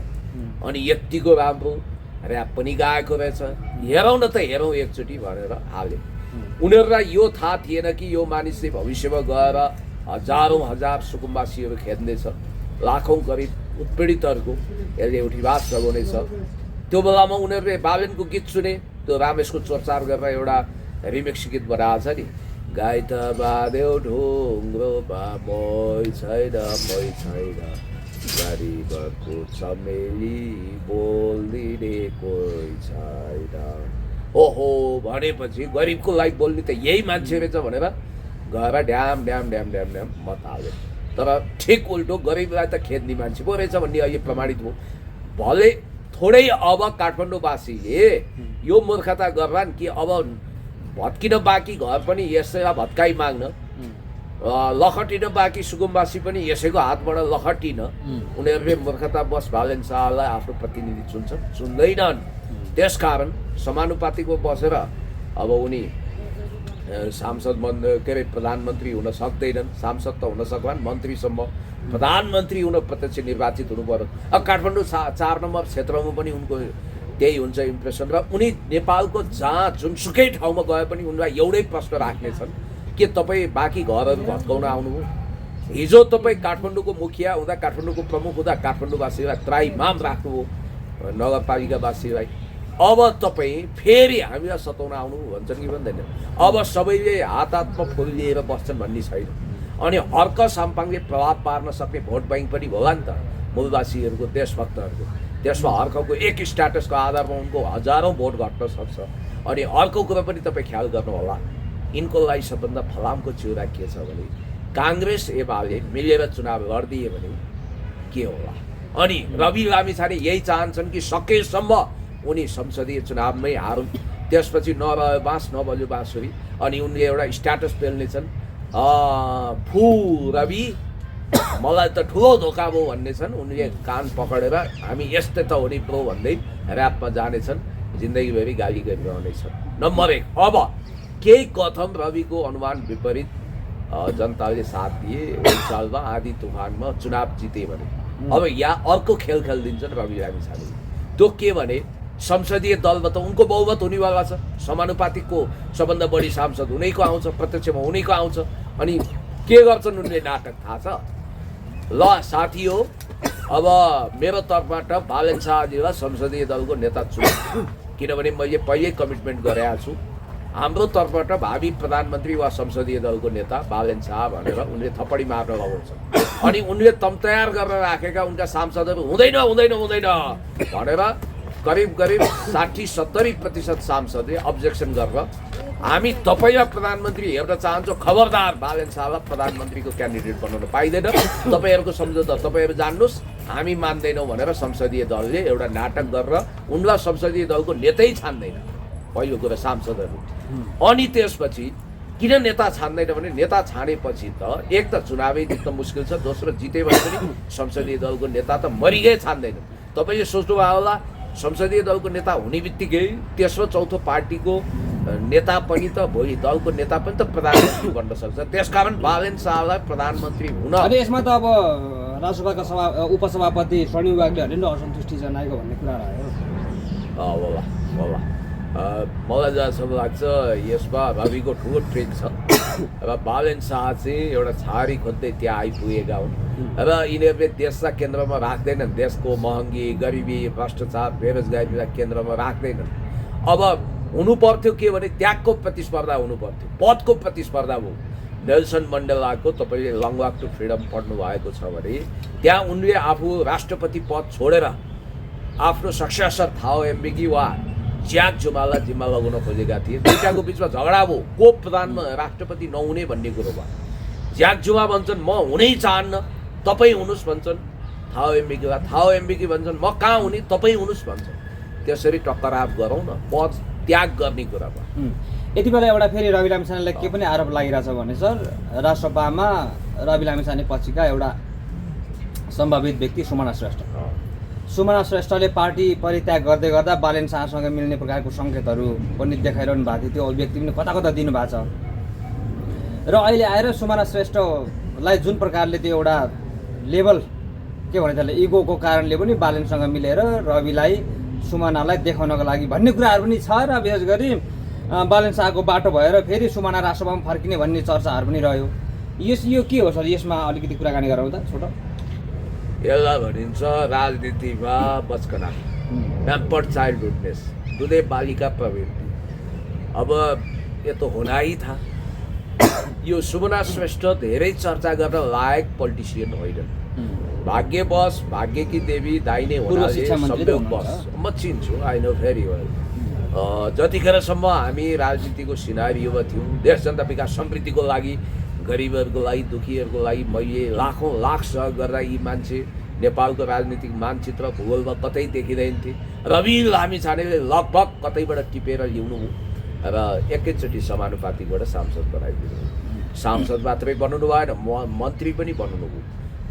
अनि यतिको राम्रो ऱ्याप पनि गाएको रहेछ, हेरौँ न त हेरौँ एकचोटि भनेर हाल्यो। उनीहरूलाई यो थाहा थिएन कि यो मानिसले भविष्यमा गएर हजारौँ हजार सुकुम्बासीहरू खेद्नेछ, लाखौँ गरिब उत्पीडितहरूको यसले उठीवास लगाउनेछ। त्यो बेलामा उनीहरूले बालेनको गीत सुने, त्यो रामेशको चोरचार गरेर एउटा रिमिक्स गीत बनाएको छ नि, गाई त बाँध्यो ढुङ्ग्रो बा मै छैन गरिबको चमेली बोलिदिने कोही छैन। ओहो भनेपछि गरिबको लागि बोल्ने त यही मान्छे रहेछ भनेर गएर ड्याम ड्याम ड्याम ड्याम ड्याम मत हाल्यो। तर ठिक उल्टो गरिबलाई त खेद्ने मान्छे पो रहेछ भन्ने अहिले प्रमाणित भयो। भले थोरै अब काठमाडौँवासीले यो मूर्खता गर्लान् कि अब भत्किन बाँकी घर पनि यसैलाई भत्काइ माग्न, लखटिन बाँकी सुकुम्बासी पनि यसैको हातबाट लखटिन उनीहरूले मूर्खता बस बालेन शाहलाई आफ्नो प्रतिनिधि चुन्छन्, चुन्दैनन्। त्यसकारण समानुपातिकमा बसेर अब उनी सांसद के अरे प्रधानमन्त्री हुन सक्दैनन्। सांसद त हुन सक्लान्, मन्त्रीसम्म, प्रधानमन्त्री हुन प्रत्यक्ष निर्वाचित हुनु पर्यो। अब काठमाडौँ 4 नम्बर क्षेत्रमा पनि उनको त्यही हुन्छ इम्प्रेसन। र उनी नेपालको जहाँ जुनसुकै ठाउँमा गए पनि उनलाई एउटै प्रश्न राख्नेछन्, के तपाईँ बाँकी घरहरू भत्काउन आउनुभयो? हिजो तपाईँ काठमाडौँको मुखिया हुँदा, काठमाडौँको प्रमुख हुँदा काठमाडौँवासीलाई त्राइमाम राख्नुभयो, नगरपालिकावासीलाई। अब तपाईँ फेरि हामीलाई सताउन आउनु भन्छन् कि भन्दैन? अब सबैले हातमा फुल लिएर बस्छन् भन्ने छैन। अनि हर्क साम्पाङले प्रभाव पार्न सक्ने भोट ब्याङ्क पनि होला नि त। मूलवासीहरूको देशभक्तहरूको त्यसमा अर्कोको एक स्ट्याटसको आधारमा उनको हजारौँ भोट घट्न सक्छ। अनि अर्को कुरा पनि तपाईँ ख्याल गर्नुहोला, यिनको लागि सबभन्दा फलामको चिउरा के छ भने काङ्ग्रेस एमाले मिलेर चुनाव लडिदिए भने के होला। अनि रवि लामिछाने यही चाहन्छन् कि सकेसम्म उनी संसदीय चुनावमै हारुन्, त्यसपछि नरह्यो बाँस नबल्यो बाँसुरी। अनि उनले एउटा स्ट्याटस पेल्नेछन्, फु रवि मलाई त ठुलो धोका भयो भन्ने छन्। उनले कान पकडेर हामी यस्तै त हो नि ब्रो भन्दै ऱ्यापमा जानेछन्, जिन्दगीभरि गाली गरिरहनेछन्। नम्बर 1, अब केही कथम रविको अनुमान विपरीत जनताले साथ दिए, 1 सालमा आधी तुफानमा चुनाव जिते भने अब यहाँ अर्को खेल खेलिदिन्छन् रवि लामिछाने। त्यो के भने संसदीय दलमा त उनको बहुमत हुनेवाला छ, समानुपातिकको सबभन्दा बढी सांसद उनैको आउँछ, प्रत्यक्षमा उनैको आउँछ। अनि के गर्छन् उनले नाटक थाहा छ? ल साथी हो, अब मेरो तर्फबाट बालेन शाहजीलाई संसदीय दलको नेता चुन्नु, किनभने मैले पहिल्यै कमिटमेन्ट गरेको छु। हाम्रो तर्फबाट भावी प्रधानमन्त्री वा संसदीय दलको नेता बालेन शाह भनेर उनले थप्पडी मार्न लगाउँछन्। अनि उनले तयार गरेर राखेका उनका सांसदहरू हुँदैन हुँदैन हुँदैन भनेर करिब 60-70% सांसदले अब्जेक्सन गरेर हामी तपाईँलाई प्रधानमन्त्री हेर्न चाहन्छौँ, खबरदार बालेन शाहलाई प्रधानमन्त्रीको क्यान्डिडेट बनाउन पाइँदैन, तपाईँहरूको सम्झौता तपाईँहरू जान्नुहोस्, हामी मान्दैनौँ भनेर संसदीय दलले एउटा नाटक गरेर उनलाई संसदीय दलको नेतै छान्दैन पहिलो कुरा सांसदहरू। अनि त्यसपछि किन नेता छान्दैन भने नेता छानेपछि त एक त चुनावै जित्न मुस्किल छ, दोस्रो जित्यो भने पनि संसदीय दलको नेता त मरिगै छान्दैन। तपाईँले सोच्नुभयो होला संसदीय दलको नेता हुने बित्तिकै तेस्रो चौथो पार्टीको नेता पनि त भोलि दलको नेता पनि त प्रधानमन्त्री बन्न सक्छ। त्यसकारण बालेन शाहलाई प्रधानमन्त्री हुन अनि यसमा त अब राष्ट्रसभाका उपसभापति शनि वाग्लेहरूले नै असन्तुष्टि जनाएको भन्ने कुरा आयो। होला होला मलाई जहाँसम्म लाग्छ यसमा रविको ठुलो ट्रेक छ। र बालेन शाह चाहिँ एउटा छारी खोज्दै त्यहाँ आइपुगेका हुन् र यिनीहरूले देशलाई केन्द्रमा राख्दैनन्, देशको महँगी गरिबी भ्रष्टाचार बेरोजगारीलाई केन्द्रमा राख्दैनन्। अब हुनु पर्थ्यो के भने त्यागको प्रतिस्पर्धा हुनु पर्थ्यो, पदको प्रतिस्पर्धा भयो। नेल्सन मण्डेलाको तपाईँले लङ वाक टु फ्रिडम पढ्नु भएको छ भने त्यहाँ उनले आफू राष्ट्रपति पद छोडेर आफ्नो सक्सेसर थाओ एम्बिकी वा ज्याक जुमालाई जिम्मा लगाउन खोजेका थिए। दुईटाको बिचमा झगडा भयो, को राष्ट्रपति नहुने भन्ने कुरो भयो। ज्याक जुमा भन्छन् म हुनै चाहन्न, तपाईँ हुनुहोस् भन्छन् थाओ एम्बिकी भन्छन् म कहाँ हुने, तपाईँ हुनुहोस् भन्छन्। त्यसरी टक्कराप गरौँ न, पद त्याग गर्ने कुरा भयो। यति बेला एउटा फेरि रवि लामिछानेलाई के पनि आरोप लागिरहेछ भने सर, राष्ट्रसभामा रवि लामिछाने पछिका एउटा सम्भावित व्यक्ति सुमना श्रेष्ठले पार्टी परित्याग गर्दै गर्दा बालेन शाहसँग मिल्ने प्रकारको सङ्केतहरू पनि देखाइरहनु भएको थियो। त्यो अभिव्यक्ति पनि कता कता दिनुभएको छ र अहिले आएर सुमना श्रेष्ठलाई जुन प्रकारले त्यो एउटा लेभल के भन्छ त्यसले इगोको कारणले पनि बालेनसँग मिलेर रविलाई सुमनालाई देखाउनको लागि भन्ने कुराहरू पनि छ। र विशेष गरी बालेन शाहको बाटो भएर फेरि सुमना राष्ट्रसभामा फर्किने भन्ने चर्चाहरू पनि रह्यो। यो के हो सर, यसमा अलिकति कुराकानी गरौँ त छोटो। यसलाई भनिन्छ राजनीतिमा बचकना, प्याम्पर्ड चाइल्डहुडनेस, दुधे बालिका प्रवृत्ति। अब यो त होना ही था। यो सुमना श्रेष्ठ धेरै चर्चा गर्न लायक पोलिटिसियन होइन। भाग्यवश, भाग्यकी देवी दाहिने हुनाले संयोगवश म चिन्छु, आई नो भेरी वेल। जतिखेरसम्म हामी राजनीतिको सिनारीमा थियौँ, देश जनता विकास समृद्धिको लागि, गरिबहरूको लागि, दुखीहरूको लागि मैले लाख सहयोग गर्दा यी मान्छे नेपालको राजनीतिक मानचित्र भूगोलमा कतै देखिँदैन थिए। रवि लामिछानेले लगभग कतैबाट टिपेर ल्याउनु र एकैचोटि समानुपातिकबाट सांसद बनाइदिनु। सांसद मात्रै बनाउनु भएन, मन्त्री पनि बनाउनु भयो।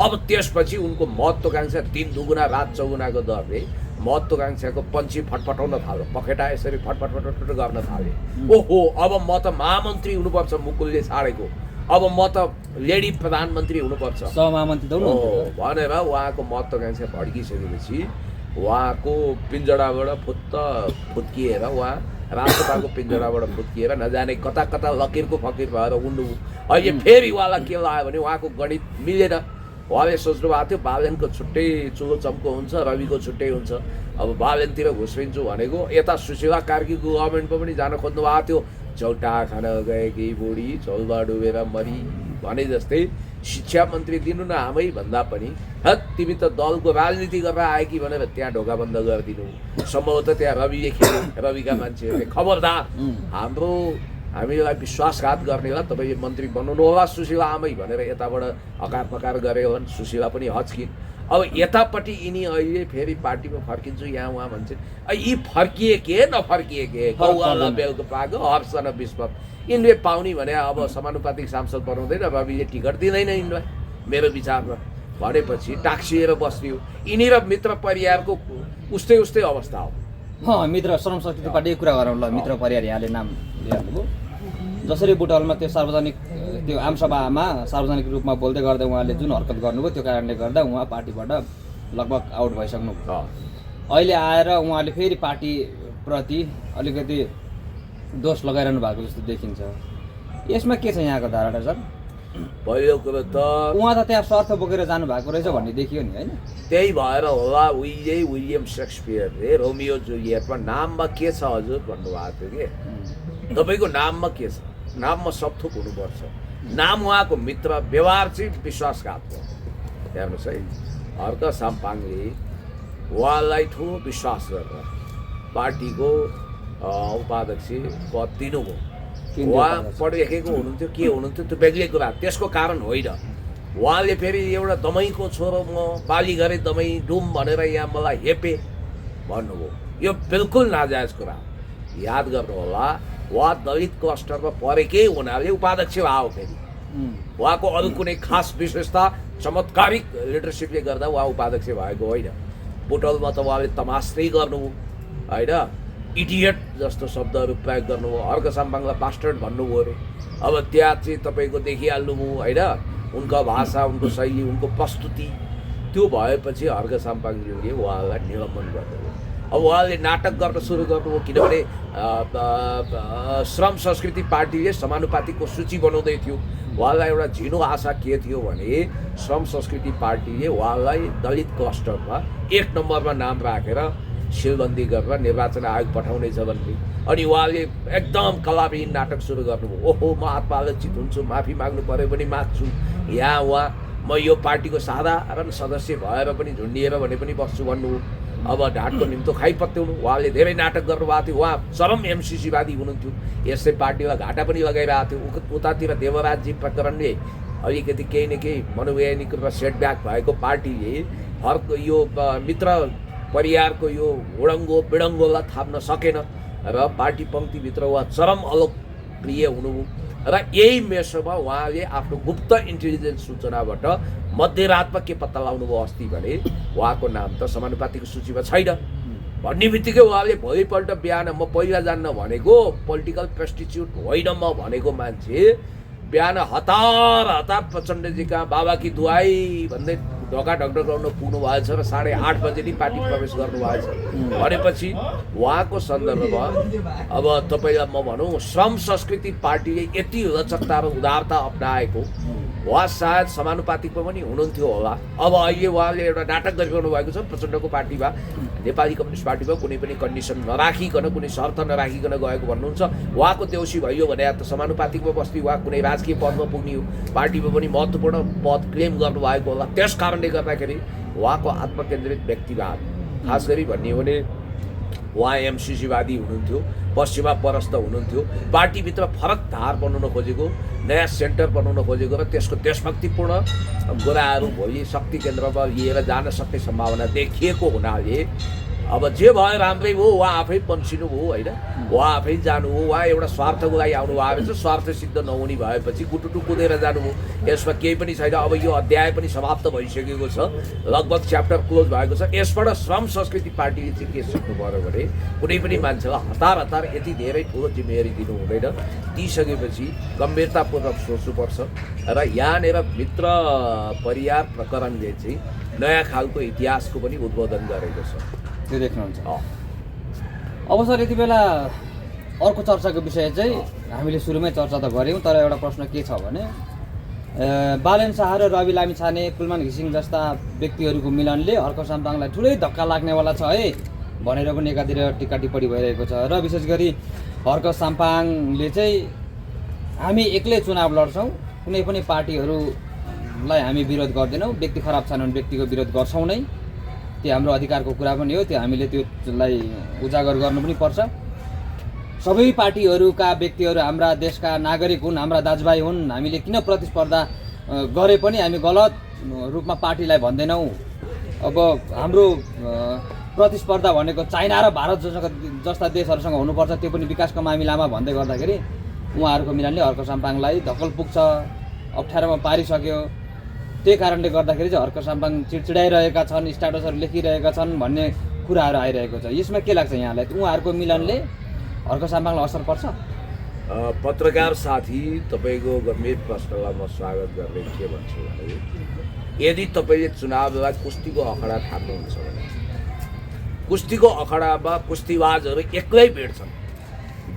अब त्यसपछि उनको महत्त्वाकांक्षा 3 दुगुना रात चौगुनाको दरले महत्त्वाकांक्षाको पन्छी फटफटाउन थाल्यो, पखेटा यसरी फटफट गर्न थाले। ओहो, अब म त महामन्त्री हुनुपर्छ मुकुलले छाडेको, अब म त लेडी प्रधानमन्त्री हुनुपर्छ भनेर उहाँको महत्त्वाकांक्षा भड्किसकेपछि उहाँको पिञ्जडाबाट फुत्किएर उहाँ राष्ट्रपतिको पिञ्जडाबाट फुत्किएर नजाने कता कता लकिरको फकिर भएर उड्नु। अहिले फेरि उहाँलाई के लाग्यो भने उहाँको गणित मिलेन। उहाँले सोच्नु भएको थियो बालेनको छुट्टै चुलो चम्को हुन्छ, रविको छुट्टै हुन्छ। अब बालेनतिर घुस्रिन्छु भनेको यता सुशीला कार्कीको गभर्मेन्टमा पनि जान खोज्नु भएको थियो। चौटा खान गएकी बुढी झोलमा डुबेर मरी भने जस्तै शिक्षा मन्त्री दिनु न आमै भन्दा पनि हत तिमी त दलको राजनीति गरेर आए कि भनेर त्यहाँ ढोका बन्द गरिदिनु। सम्भवतः त्यहाँ रविले खेल्यो, रविका मान्छेहरूले खबरदार हामीलाई विश्वासघात गर्नेलाई तपाईँ मन्त्री बनाउनु होला सुशीला आमै भनेर यताबाट हकार पकार गरे भने सुशीला पनि हच्किन्। अब यतापट्टि यिनी अहिले फेरि पार्टीमा फर्किन्छु यहाँ उहाँ भन्छ। यी फर्किए के नफर्किए के कौवाल बेलको पाएको हर्ष न विस्पत यिनले पाउने भने अब समानुपातिक सांसद बनाउँदैन, रविले टिकट दिँदैन यिनलाई मेरो विचारमा भनेपछि टाक्सिएर बस्ने हो। यिनी र मित्र परिवारको उस्तै अवस्था हो। मित्र श्रम संस्कृति पार्टीको कुरा गरौँ ल। मित्र परिवार यहाँले नाम लिइहाल्नुभयो। जसरी बुटवलमा त्यो सार्वजनिक त्यो आमसभामा सार्वजनिक रूपमा बोल्दै गर्दा उहाँले जुन हरकत गर्नुभयो त्यो कारणले गर्दा उहाँ पार्टीबाट लगभग आउट भइसक्नु भयो। अहिले आएर उहाँले फेरि पार्टीप्रति अलिकति दोष लगाइरहनु भएको जस्तो देखिन्छ। यसमा के छ यहाँको धारणा सर? पहिलो कुरो त उहाँ त त्यहाँ स्वार्थ बोकेर जानु भएको रहेछ भन्ने देखियो नि, होइन? त्यही भएर होला विलियम सेक्सपियरले रोमियो जुलियटमा नाममा के छ हजुर भन्नुभएको थियो कि तपाईँको नाममा के छ? नाममा सब थोक हुनुपर्छ। नाम उहाँको मित्र, व्यवहार चाहिँ विश्वासघात हो। हेर्नुहोस् है, हर्क साम्पाङले उहाँलाई ठुलो विश्वास गरेर पार्टीको उपाध्यक्ष पद दिनुभयो। उहाँ पढेको हुनुहुन्थ्यो, के हुनुहुन्थ्यो त्यो बेग्लै कुरा, त्यसको कारण होइन। उहाँले फेरि एउटा दमैको छोरो म बाली गरेँ दमै डुम भनेर यहाँ मलाई हेपे भन्नुभयो। यो बिल्कुल नाजायज कुरा। याद गर्नु होला, उहाँ दलित क्लस्टरमा परेकै हुनाले उपाध्यक्ष आयो। फेरि उहाँको अरू कुनै खास विशेषता चमत्कारिक लिडरसिपले गर्दा उहाँ उपाध्यक्ष भएको होइन। बुटवलमा त उहाँले तमासै गर्नुभयो, होइन? इडियट जस्तो शब्दहरू प्रयोग गर्नुभयो। हर्क साम्पाङलाई बास्टर्ड भन्नुभयो अरे। अब त्यहाँ चाहिँ तपाईँको देखिहाल्नुभयो, होइन? उनको भाषा, उनको शैली, उनको प्रस्तुति त्यो भएपछि हर्क साम्पाङज्यूले उहाँलाई निलम्बन गर्नुभयो। अब उहाँले नाटक गर्न सुरु गर्नुभयो, किनभने श्रम संस्कृति पार्टीले समानुपातिकको सूची बनाउँदै थियो। उहाँलाई एउटा झिनो आशा के थियो भने श्रम संस्कृति पार्टीले उहाँलाई दलित क्लस्टरमा 1 नम्बरमा नाम राखेर सिलबन्दी गरेर निर्वाचन आयोग पठाउनेछ भन्ने। अनि उहाँले एकदम कलाविहीन नाटक सुरु गर्नुभयो। ओहो, म आत्मालोचित हुन्छु, माफी माग्नु पऱ्यो भने माग्छु। यहाँ उहाँ म यो पार्टीको साधारण सदस्य भएर पनि झुन्डिएर भने पनि बस्छु भन्नु। अब ढाडको निम्तो खाइपत्याउनु। उहाँले धेरै नाटक गर्नुभएको थियो। उहाँ चरम एमसिसीवादी हुनुहुन्थ्यो। यसै पार्टीलाई घाटा पनि लगाइरहेको थियो। उतातिर देवराजजी प्रकरणले अलिकति केही न केही मनोवैज्ञानिक रूपमा सेटब्याक भएको पार्टीले हर्क यो मित्र परिवारको यो हुडङ्गो बिडङ्गोलाई थाप्न सकेन र पार्टी पङ्क्तिभित्र उहाँ चरम अलोकप्रिय हुनुभयो। र यही मेसोमा उहाँले आफ्नो गुप्त इन्टेलिजेन्स सूचनाबाट मध्यरातमा के पत्ता लगाउनु भयो अस्ति भने उहाँको नाम त समानुपातिको सूचीमा छैन भन्ने बित्तिकै उहाँले भोलिपल्ट बिहान म पहिला जान्न भनेको पोलिटिकल प्रेस्टिट्युट होइन म भनेको मान्छे बिहान हतार प्रचण्डजीका बाबा की दुआई भन्दै ढोका ढकढक गर्न पुग्नु भएछ र 8:30 बजे नै पार्टी प्रवेश गर्नुभएछ भनेपछि उहाँको सन्दर्भमा अब तपाईँलाई म भनौँ श्रम संस्कृति पार्टीले यति लचकता र उदारता अपनाएको उहाँ सायद समानुपातिकमा पनि हुनुहुन्थ्यो होला। अब अहिले उहाँले एउटा नाटक गरिरहनु भएको छ प्रचण्डको पार्टीमा, नेपाली कम्युनिस्ट पार्टीमा कुनै पनि कन्डिसन नराखिकन, कुनै शर्त नराखिकन गएको भन्नुहुन्छ। उहाँको देउसी भयो भने त समानुपातिकमा बस्ने, उहाँ कुनै राजकीय पदमा पुग्ने हो, पार्टीमा पनि महत्त्वपूर्ण पद क्लेम गर्नुभएको होला। त्यस कारणले गर्दाखेरि उहाँको आत्मकेन्द्रित व्यक्तिवाद, खास गरी भन्ने हो भने उहाँ एमसिसीवादी हुनुहुन्थ्यो, पश्चिमा परस्त हुनुहुन्थ्यो। पार्टीभित्र फरक धार बनाउन खोजेको, नयाँ सेन्टर बनाउन खोजेको र त्यसको देशभक्तिपूर्ण गोराहरू भोलि शक्ति केन्द्रमा लिएर जान सक्ने सम्भावना देखिएको हुनाले अब जे भयो राम्रै हो। उहाँ आफै पन्सिनु भयो, होइन? उहाँ आफै जानु हो। उहाँ एउटा स्वार्थको लागि आउनु भएको छ। स्वार्थ सिद्ध नहुने भएपछि गुटुटु कुदेर जानुभयो। यसमा केही पनि छैन। अब यो अध्याय पनि समाप्त भइसकेको छ, लगभग च्याप्टर क्लोज भएको छ। यसबाट श्रम संस्कृति पार्टीले चाहिँ के सिक्नु पर्यो भने कुनै पनि मान्छेलाई हतार यति धेरै ठुलो जिम्मेवारी दिनु हुँदैन। दिइसकेपछि गम्भीरतापूर्वक सोच्नुपर्छ। र यहाँनिर मित्र परिवार प्रकरणले चाहिँ नयाँ खालको इतिहासको पनि उद्बोधन गरेको छ, त्यो देख्नुहुन्छ। अब सर यति बेला अर्को चर्चाको विषय चाहिँ हामीले सुरुमै चर्चा त गऱ्यौँ, तर एउटा प्रश्न के छ भने बालेन शाह र रवि लामिछाने, कुलमान घिसिङ जस्ता व्यक्तिहरूको मिलनले हर्क साम्पाङलाई ठुलै धक्का लाग्नेवाला छ है भनेर पनि एकातिर टिका टिप्पणी भइरहेको छ। र विशेष गरी हर्क साम्पाङले चाहिँ हामी एक्लै चुनाव लड्छौँ, कुनै पनि पार्टीहरू व्यक्तिलाई हामी विरोध गर्दैनौँ, व्यक्ति खराब छैन भने व्यक्तिको विरोध गर्छौँ नै, त्यो हाम्रो अधिकारको कुरा पनि हो, त्यो हामीले त्योलाई उजागर गर्नु पनि पर्छ। सबै पार्टीहरूका व्यक्तिहरू हाम्रा देशका नागरिक हुन्, हाम्रा दाजुभाइ हुन्, हामीले किन प्रतिस्पर्धा गरे पनि हामी गलत रूपमा पार्टीलाई भन्दैनौँ। अब हाम्रो प्रतिस्पर्धा भनेको चाइना र भारत जस्ता देशहरूसँग हुनुपर्छ, त्यो पनि विकासको मामिलामा भन्दै गर्दाखेरि उहाँहरूको मिलनले हर्क साम्पाङलाई धक्कल पुग्छ, अप्ठ्यारोमा पारिसक्यो। त्यही कारणले गर्दाखेरि चाहिँ हर्क साम्पाङ चिडचिडाइरहेका छन्, स्ट्याटसहरू लेखिरहेका छन् भन्ने कुराहरू आइरहेको छ। यसमा के लाग्छ यहाँलाई, उहाँहरूको मिलनले हर्क साम्पाङलाई असर पर्छ? पत्रकार साथी, तपाईँको गम्भीर प्रश्नलाई म स्वागत गर्ने के भन्छु भने, यदि तपाईँले चुनावलाई कुस्तीको अखडा ठान्नुहुन्छ भने कुस्तीको अखडामा कुस्तीबाजहरू एक्लै भेट्छन्,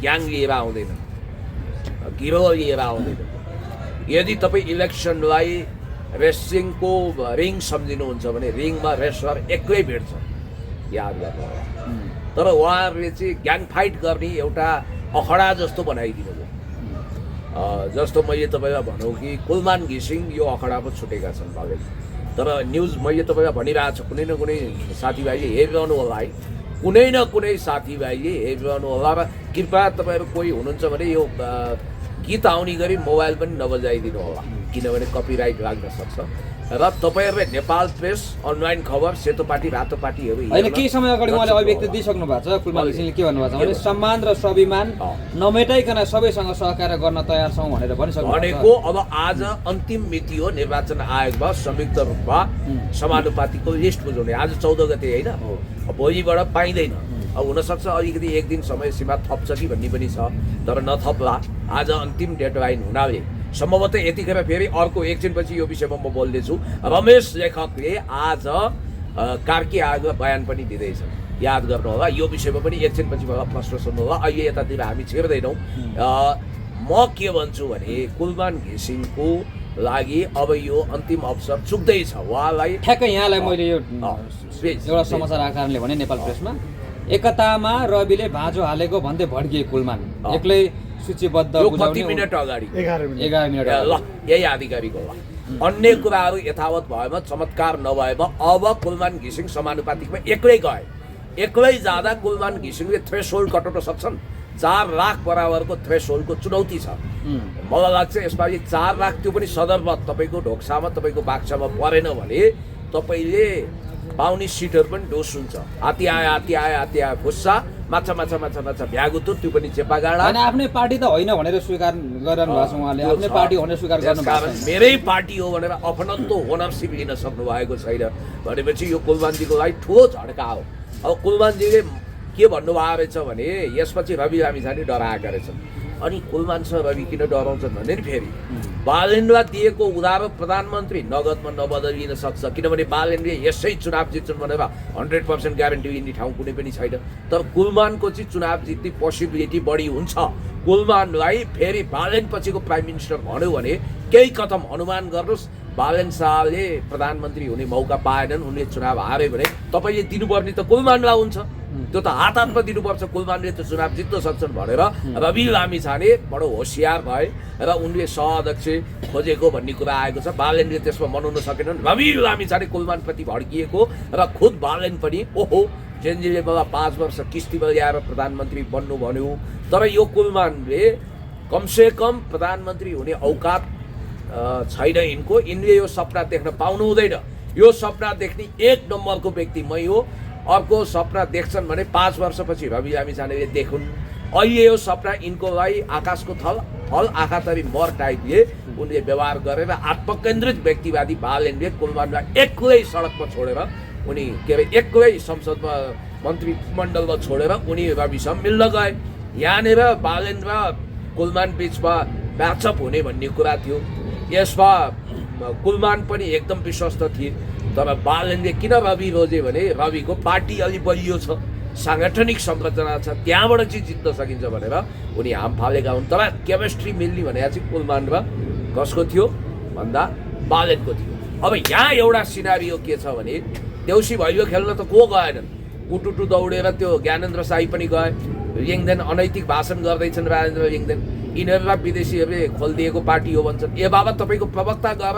ग्याङ लिएर आउँदैनन्, गिरोह लिएर आउँदैनन्। यदि तपाईँ इलेक्सनलाई रेसलिङको रिङ सम्झिनुहुन्छ भने रिङमा रेसलर एक्लै भेट्छ, याद गर्नु होला। तर उहाँहरूले चाहिँ ग्याङ फाइट गर्ने एउटा अखडा जस्तो बनाइदिनु भयो। जस्तो मैले तपाईँलाई भनौँ कि कुलमान घिसिङ यो अखडामा छुटेका छन् भले, तर न्युज मैले तपाईँलाई भनिरहेको छु, कुनै न कुनै साथीभाइले हेरिरहनु होला है, कुनै न कुनै साथीभाइले हेरिरहनु होला। र कृपया तपाईँहरू कोही हुनुहुन्छ भने यो गीत आउने गरी मोबाइल पनि नबजाइदिनु होला, किनभने कपिराइट लाग्न सक्छ। र तपाईँहरूले नेपाल प्रेस, अनलाइन खबर, सेतो पार्टी रातो पार्टीहरू होइन, केही समय अगाडि उहाँले अभिव्यक्ति दिइसक्नु भएको छ, कुलमान घिसिङले के भन्नुभएको छ भने सम्मान र स्वाभिमान नमेटाइकन सबैसँग सहकार्य गर्न तयार छौँ भनेर भनिसक्नु भनेको। अब आज अन्तिम मिति हो निर्वाचन आयोगमा संयुक्त रूपमा समानुपातिको लिस्ट बुझाउने, आज 14 गते होइन, भोलिबाट पाइँदैन। अब हुनसक्छ अलिकति एक दिन समय सीमा थप्छ कि भन्ने पनि छ, तर नथप्ला। आज अन्तिम डेडलाइन हुनाले सम्भवतः यतिखेर फेरि अर्को एकछिनपछि यो विषयमा म बोल्दैछु। रमेश लेखकले आज कार्की आयोगमा बयान पनि दिँदैछन्, याद गर्नु होला। यो विषयमा पनि एकछिनपछि मलाई प्रश्न सोध्नु होला, अहिले यतातिर हामी छिर्दैनौँ। म के भन्छु भने कुलमान घिसिङको लागि अब यो अन्तिम अवसर चुक्दैछ उहाँलाई। ठ्याक्कै यहाँलाई मैले यो एउटा समाचार आएको कारणले भने नेपाल प्रेसमा एकतामा रविले भाँजो हालेको भन्दै भड्किए कुलमान, एक्लै सूचीबद्ध कति मिनट अगाडि 11 मिनट ल यही आधिकारिक होला। अन्य कुराहरू यथावत भएमा, चमत्कार नभएमा अब कुलमान घिसिङ समानुपातिकमा एक्लै गए। एक्लै जाँदा कुलमान घिसिङले थ्रेसहोल्ड कटाउन सक्छन्। 4 लाख बराबरको थ्रेसहोल्डको चुनौती छ। मलाई लाग्छ यसपालि 4 लाख त्यो पनि सदरमा तपाईँको ढोक्सामा, तपाईँको बाक्सामा परेन भने तपाईँले पाउने सिटहरू पनि डोस हुन्छ। हात्ती आयो खुस्सा, माछा भ्यागुतो, त्यो पनि चेपागाडा। आफ्नै पार्टी त होइन भनेर स्वीकार गरिरहनु भएको छ उहाँले, आफ्नै पार्टी भनेर स्वीकार गर्नु भएको छ। मेरै पार्टी हो भनेर अपनत्व ओनरसिप लिन सक्नु भएको छैन भनेपछि यो कुलमानजीको लागि ठुलो झड्का हो। अब कुलमानजीले के भन्नुभएको रहेछ भने यसपछि रवि लामिछाने डराएका रहेछन्। अनि कुलमान सर रवि किन डराउँछन् भने नि फेरि बालेनलाई दिएको उधारो प्रधानमन्त्री नगदमा नबदलिन सक्छ, किनभने बालेनले यसै चुनाव जित्छन् भनेर 100% ग्यारेन्टी लिने ठाउँ कुनै पनि छैन। तर कुलमानको चाहिँ चुनाव जित्ने पोसिबिलिटी बढी हुन्छ। कुलमानलाई फेरि बालेन पछिको प्राइम मिनिस्टर भन्यो भने केही कदम अनुमान गर्नुहोस्, बालेन शाहले प्रधानमन्त्री हुने मौका पाएनन्, उनले चुनाव हारे भने तपाईँले दिनुपर्ने त कुलमानलाई हुन्छ। त्यो त हातमा दिनुपर्छ, कुलमानले त चुनाव जित्न सक्छन् भनेर रवि लामिछाने बडो होसियार भए र उनले सहअध्यक्ष खोजेको भन्ने कुरा आएको छ। बालेनले त्यसमा मनाउन सकेनन्। रवि लामिछाने कुलमानप्रति भड्किएको र खुद बालेन पनि ओहो जेनजीले मलाई 5 वर्ष किस्तीमा ल्याएर प्रधानमन्त्री बन्नु भन्यो, तर यो कुलमानले कमसेकम प्रधानमन्त्री हुने औकात छैन यिनले यो सपना देख्न पाउनु हुँदैन। यो सपना देख्ने 1 नम्बरको व्यक्ति मै हो। अर्को सपना देख्छन् भने 5 वर्षपछि रवि लामिछानेले देखुन्। अहिले यो सपना यिनको लागि आकाशको फल आँखातरी मर टाइपले उनले व्यवहार गरेर आत्मकेन्द्रित व्यक्तिवादी बालेनले कुलमानलाई एक्लै सडकमा छोडेर उनी के अरे एक्लै संसदमा मन्त्रीमण्डलमा छोडेर उनी रविसँग मिल्न गए। यहाँनिर बालेन र कुलमान बिचमा म्याचअप हुने भन्ने कुरा थियो। यसमा कुलमान पनि एकदम विश्वस्त थिए, तर बालेनले किन रवि रोजे भने रविको पार्टी अलि बलियो छ, साङ्गठनिक संरचना छ, त्यहाँबाट चाहिँ जित्न सकिन्छ भनेर उनी हाम फालेका हुन्। तर केमिस्ट्री मिल्ने भनेको चाहिँ कुलमान र कसको थियो भन्दा बालेनको थियो। अब यहाँ एउटा सिनारियो के छ भने देउसी भैलो खेल्न त को गएनन्, उटुटु दौडेर त्यो ज्ञानेन्द्र साई पनि गए। लिङ्गदेन अनैतिक भाषण गर्दैछन् राजेन्द्र लिङ्गदेन। यिनीहरूलाई विदेशीहरूले खोलिदिएको पार्टी हो भन्छन्। ए बाबा तपाईँको प्रवक्ता गएर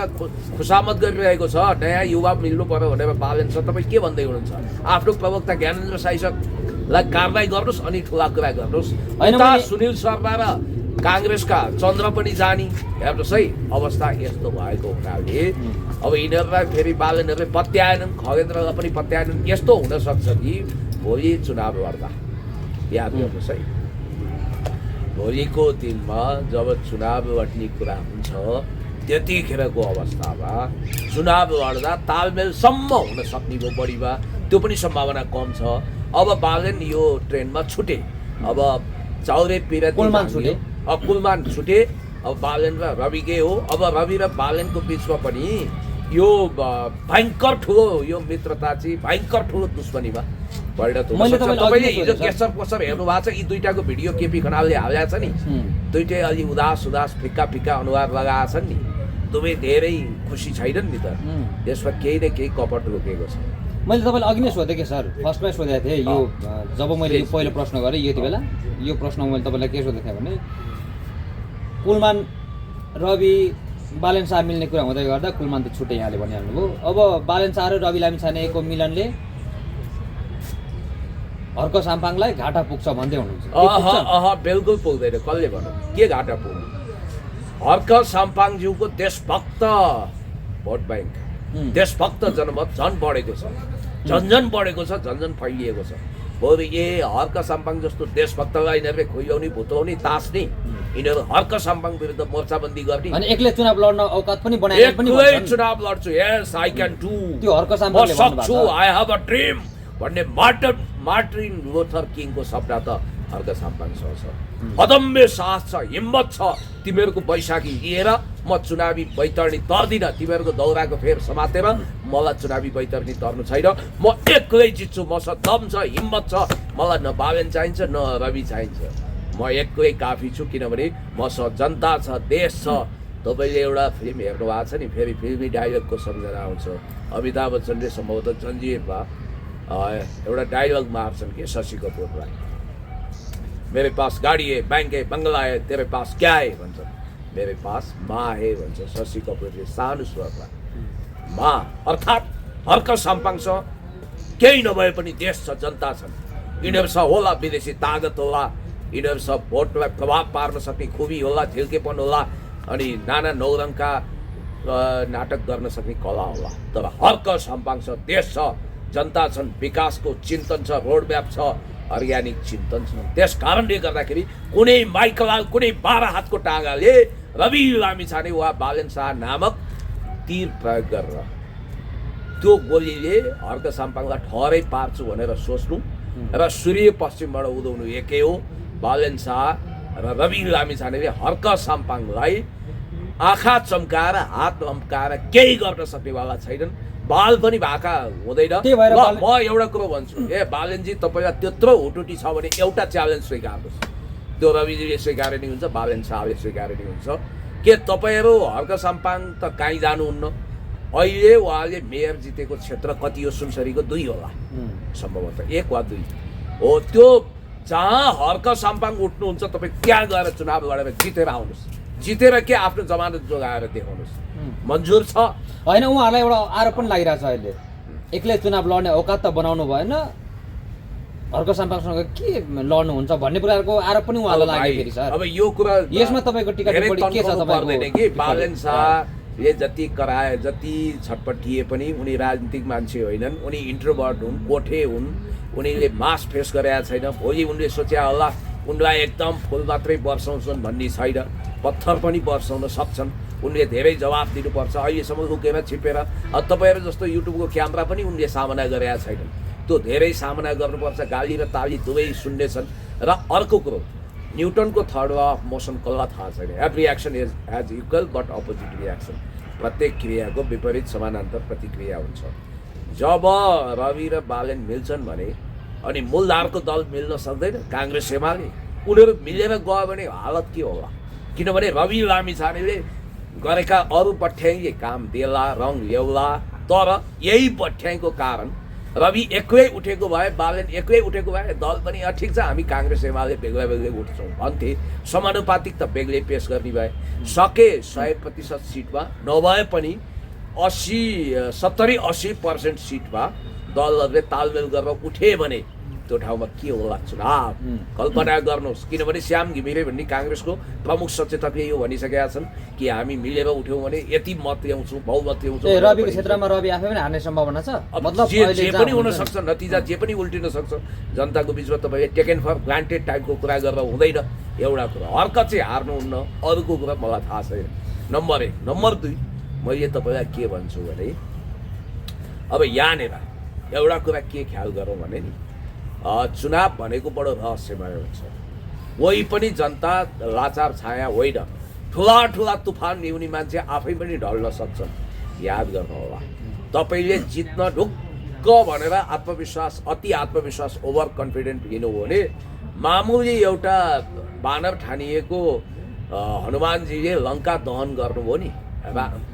खुसामत गरिरहेको छ नयाँ युवा मिल्नु पर्यो भनेर बालेन सर, तपाईँ के भन्दै हुनुहुन्छ? आफ्नो प्रवक्ता ज्ञानेन्द्र साईलाई कारवाही गर्नुहोस् अनि ठुला कुरा गर्नुहोस्। उता सुनिल शर्मा र काङ्ग्रेसका चन्द्र पनि जाने, हेर्नुहोस् है अवस्था यस्तो भएको हुनाले अब यिनीहरूलाई फेरि बालेनहरूले पत्याएनन्, खगेन्द्रलाई पनि पत्याएनन्। यस्तो हुनसक्छ कि भोलि चुनाव लड्दा, याद गर्नुहोस् है, भोलिको दिनमा जब चुनाव लड्ने कुरा हुन्छ त्यतिखेरको अवस्थामा चुनाव लड्दा तालमेलसम्म हुन सक्ने भयो बढीमा, त्यो पनि सम्भावना कम छ। अब बालेन यो ट्रेनमा छुटे, अब चौरे पिरती कुलमान छुटे, अब बालेन र रविकै हो। अब रवि र बालेनको बिचमा पनि यो भयङ्कर ठुलो यो मित्रता चाहिँ भयङ्कर ठुलो दुश्मनीमा परिणत हुन सक्छ। तपाईँले हिजो केसर पोसर हेर्नु भएको छ, यी दुईटाको भिडियो केपी खनालले हालेको छ नि, दुइटै अलि उदास फिक्का अनुहार लगाएको छन् नि, दुवै धेरै खुसी छैनन् नि त, त्यसमा केही न केही कपट रोकेको छ। मैले तपाईँलाई अघि नै सोधेँ कि सर, फर्स्टमै सोधेको थिएँ यो, जब मैले यो पहिलो प्रश्न गरेँ यति बेला, यो प्रश्नमा मैले तपाईँलाई के सोधेको थिएँ भने कुलमान रवि बालेन शाह मिल्ने कुरा हुँदै गर्दा कुलमान त छुट्टै यहाँले भनिहाल्नुभयो। अब बालेन शाह र रवि लामिछानेको मिलनले हर्क साम्पाङलाई घाटा पुग्छ भन्दै हुनुहुन्छ। बिल्कुल पुग्दैन, कसले भन्नु के घाटा पुग्नु? हर्क साम्पाङज्यूको देशभक्त भोट ब्याङ्क, देशभक्त जनमत झन् बढेको छ, झन्झन बढेको छ, झन्झन फैलिएको छ। बरु हर्क साम्पाङ जस्तो देशभक्तलाई यिनीहरूले खुइयाउने भुताउने तास्ने, यिनीहरू हर्क साम्पाङ विरुद्ध मोर्चाबन्दी गर्ने अनि एक्लै चुनाव लड्न औकात पनि बनाएको पनि एक्लै चुनाव लड्छु, यस आई क्यान डु, त्यो हर्क साम्पाङले सक्छु, आई हेभ अ ड्रिम भन्ने मार्टिन लुथर किङको शब्द त हर्क साम्पाङसँग छ। अदम्य साहस छ, हिम्मत छ, तिमीहरूको बैशाखी लिएर म चुनावी बैतरणी तर्दिनँ, तिमीहरूको दौराको फेर समातेर मलाई चुनावी बैतरणी तर्नु छैन, म एक्लै जित्छु, मसँग दम छ, हिम्मत छ, मलाई न बालेन चाहिन्छ न रवि चाहिन्छ, म एक्लै काफी छु, किनभने मसँग जनता छ, देश छ। तपाईँले एउटा फिल्म हेर्नु भएको छ नि, फेरि फिल्मी डायलगको सम्झना आउँछ। अमिताभ बच्चनले सम्भवतः जन्जिरमा एउटा डायलग मार्छन् कि शशि कपुरलाई, मेरे पास गाडी है, बैंक है, बंगला है, तेरे पास क्या है भन्छ, मेरे पास माँ है भन्छ शशि कपुरले सानो स्वरमा। माँ अर्थात् हर्क साम्पाङसँग केही नभए पनि देश छ, जनता छन्, यिनीहरूसँग होला विदेशी तागत होला, यिनीहरूसँग भोटलाई प्रभाव पार्न सक्ने खुबी होला, झिल्केपन होला, अनि नाना नौरङका नाटक गर्न सक्ने कला होला। तर हर्क साम्पाङसँग देश छ, जनता छन्, विकासको चिन्तन छ, रोडम्याप छ, अर्ग्यानिक चिन्तन छ। त्यस कारणले गर्दाखेरि कुनै माइकलाल कुनै 12 हातको टाँगाले रवि लामिछाने वा बालेन शाह नामक तीर प्रयोग गरेर त्यो गोलीले हर्क साम्पाङलाई ठहरै पार्छु भनेर सोच्नु र सूर्य पश्चिमबाट उदाउनु एकै हो। बालेन शाह र रवि लामिछानेले हर्क साम्पाङलाई आँखा चम्काएर हात लम्काएर केही गर्न सक्नेवाला छैनन्, बाल पनि भाका हुँदैन। म एउटा कुरो भन्छु, बालेनजी तपाईँलाई त्यत्रो हुटुटी छ भने एउटा च्यालेन्ज स्वीकार्नुहोस्, त्यो रविजीले स्वीकारे नि हुन्छ, बालेन शाहले स्वीकारे नि हुन्छ। के तपाईँहरू हर्क साम्पाङ त कहीँ जानुहुन्न? अहिले उहाँले मेयर जितेको क्षेत्र कति हो? सुनसरीको 2 होला सम्भवतः, 1 वा 2 हो। त्यो जहाँ हर्क साम्पाङ उठ्नुहुन्छ तपाईँ त्यहाँ गएर चुनाव लडेर जितेर आउनुहोस्, जितेर के आफ्नो जमानत जोगाएर देखाउनुहोस्, मन्जुर छ होइन? उहाँहरूलाई एउटा आरोप पनि लागिरहेछ अहिले, एक्लै चुनाव लड्ने औकात त बनाउनु भएन, हर्क साम्पाङसँग के लड्नुहुन्छ भन्ने कुराको आरोप पनि उहाँलाई लाग्यो फेरि सर। अब यो कुरा यसमा तपाईँको टिका टिप्पणी के छ पर्दैन कि बालेन शाहले जति कराए जति छटपटिए पनि उनी राजनीतिक मान्छे होइनन्, उनी इन्ट्रोभर्ट हुन्, कोठे हुन्, उनीले मास फेस गरेका छैन। भोलि उनले सोचे होला उनलाई एकदम फुल मात्रै वर्षाउँछन् भन्ने छैन, पत्थर पनि वर्षाउन सक्छन्, उनले धेरै जवाफ दिनुपर्छ। अहिलेसम्म लुकेर छिपेर तपाईँहरू जस्तो युट्युबको क्यामेरा पनि उनले सामना गरेका छैनन्, त्यो धेरै सामना गर्नुपर्छ, गाली र ताली दुवै सुन्नेछन्। र अर्को कुरो, न्युटनको थर्ड ल अफ मोसन कसलाई थाहा छैन, every action is as equal but opposite reaction, प्रत्येक क्रियाको विपरीत समानान्तर प्रतिक्रिया हुन्छ। जब रवि र बालेन मिल्छन् भने अनि मूलधारको दल मिल्न सक्दैन, काङ्ग्रेस एमाले, उनीहरू मिलेर गयो भने हालत के होला? किनभने रवि लामिछानेले गरेका अरू पठ्याइले काम देला रङ ल्याउला, तर यही पठ्याइको कारण रवि एक्लै उठेको भए, बालेन एक्लै उठेको भए दल पनि ठिक छ, हामी काङ्ग्रेस एमाले बेग्ला बेग्लै उठ्छौँ भन्थे। समानुपातिक त बेग्लै पेस गर्ने भए। सके 100% सिटमा नभए पनि 70-80% सिटमा दलहरूले तालमेल गरेर उठे भने त्यो ठाउँमा के होला चुनाव कल्पना गर्नुहोस्। किनभने श्याम घिमिरे भन्ने काङ्ग्रेसको प्रमुख सचेतकले यो भनिसकेका छन् कि हामी मिलेर उठ्यौँ भने यति मत ल्याउँछौँ, बहुमत ल्याउँछौँ। रविको क्षेत्रमा रवि आफै पनि हार्ने सम्भावना छ। मतलब जे पनि हुन सक्छ, नतिजा जे पनि उल्टिन सक्छ। जनताको बिचमा तपाईँले टेकन फर ग्रान्टेड टाइपको कुरा गरेर हुँदैन। एउटा कुरा हरकत चाहिँ हार्नुहुन्न, अरूको कुरा मलाई थाहा छैन। नम्बर 1। नम्बर 2, मैले तपाईँलाई के भन्छु भने अब यहाँनिर एउटा कुरा के ख्याल गरौँ भने नि, चुनाव भनेको बडो रहस्यमय हुन्छ। वही पनि जनता लाचार छाया होइन, ठुला ठुला तुफान ल्याउने मान्छे आफै पनि ढल्न सक्छ। याद गर्नु होला, तपाईँले जित्न ढुक्क भनेर आत्मविश्वास, अति आत्मविश्वास, ओभर कन्फिडेन्ट लिनु हो भने मामुली एउटा बानर ठानिएको हनुमानजीले लङ्का दहन गर्नुभयो नि,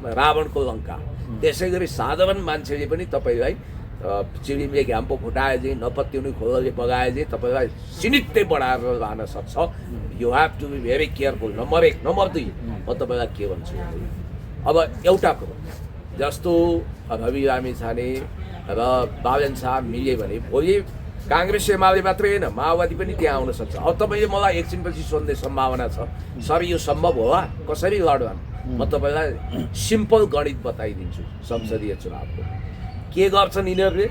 रावणको लङ्का। त्यसै गरी साधारण मान्छेले पनि तपाईँलाई चिडिमले घाम पो फुटाए चाहिँ, नपत्याउने खोलले बगाए चाहिँ तपाईँलाई सिनित्तै बढाएर लान सक्छ। You have to be very careful. Number 1। Number 2, म तपाईँलाई के भन्छु भने अब एउटा कुरो जस्तो रवि लामिछाने र बालेन शाह मिल्यो भने भोलि काङ्ग्रेस एमाले मात्रै होइन, माओवादी पनि त्यहाँ आउन सक्छ। अब तपाईँले मलाई एकछिनपछि सोध्ने सम्भावना छ, सर यो सम्भव होला, कसरी लड्ला? म तपाईँलाई सिम्पल गणित बताइदिन्छु। संसदीय चुनावको के गर्छन् यिनीहरूले?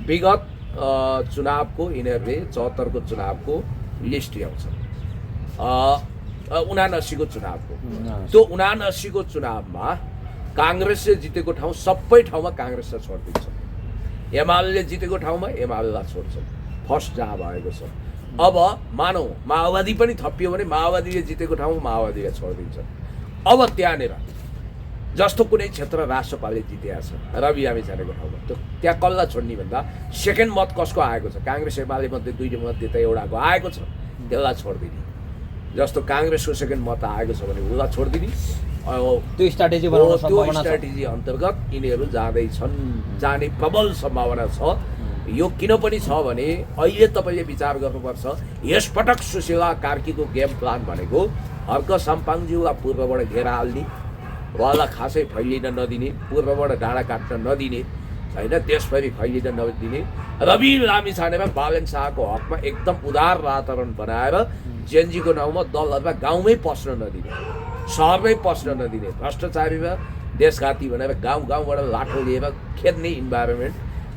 विगत चुनावको यिनीहरूले 74 को चुनावको लिस्ट ल्याउँछन्, 79 को चुनावको। त्यो 79 को चुनावमा काङ्ग्रेसले जितेको ठाउँ सबै ठाउँमा काङ्ग्रेसलाई छोडिदिन्छ, एमाले जितेको ठाउँमा एमालेलाई छोड्छन्। फर्स्ट जहाँ भएको छ। अब मानौँ माओवादी पनि थपियो भने माओवादीले जितेको ठाउँमा माओवादीलाई छोडिदिन्छ। अब त्यहाँनिर जस्तो कुनै क्षेत्र राष्ट्रपालले जितेका छ रवि लामिछानेको ठाउँमा, त्यहाँ कसलाई छोड्ने भन्दा सेकेन्ड मत कसको आएको छ? काङ्ग्रेस एमाले मध्ये 2 मध्ये त एउटाको आएको छ, त्यसलाई छोडिदिने। जस्तो काङ्ग्रेसको सेकेन्ड मत आएको छ भने उसलाई छोडिदिने। त्यो स्ट्राटेजी बनाउन सम्भावना छ। स्ट्राटेजी अन्तर्गत यिनीहरू जाँदैछन्, जाने प्रबल सम्भावना छ। यो किन पनि छ भने अहिले तपाईँले विचार गर्नुपर्छ, यसपटक सुशीला कार्कीको गेम प्लान भनेको हर्क साम्पाङज्यूलाई पूर्वबाट घेरा हाल्ने, उहाँलाई खासै फैलिन नदिने, पूर्वबाट डाँडा काट्न नदिने होइन, देशभरि फैलिन नदिने, रवि लामिछानेमा बालेन शाहको हकमा एकदम उदार वातावरण बनाएर जेएनजीको नाउँमा दलहरूमा गाउँमै पस्न नदिने, सहरमै पस्न नदिने, भ्रष्टाचारीमा देशघाती भनेर गाउँबाट लाठो लिएर खेद्ने इन्भाइरोमेन्ट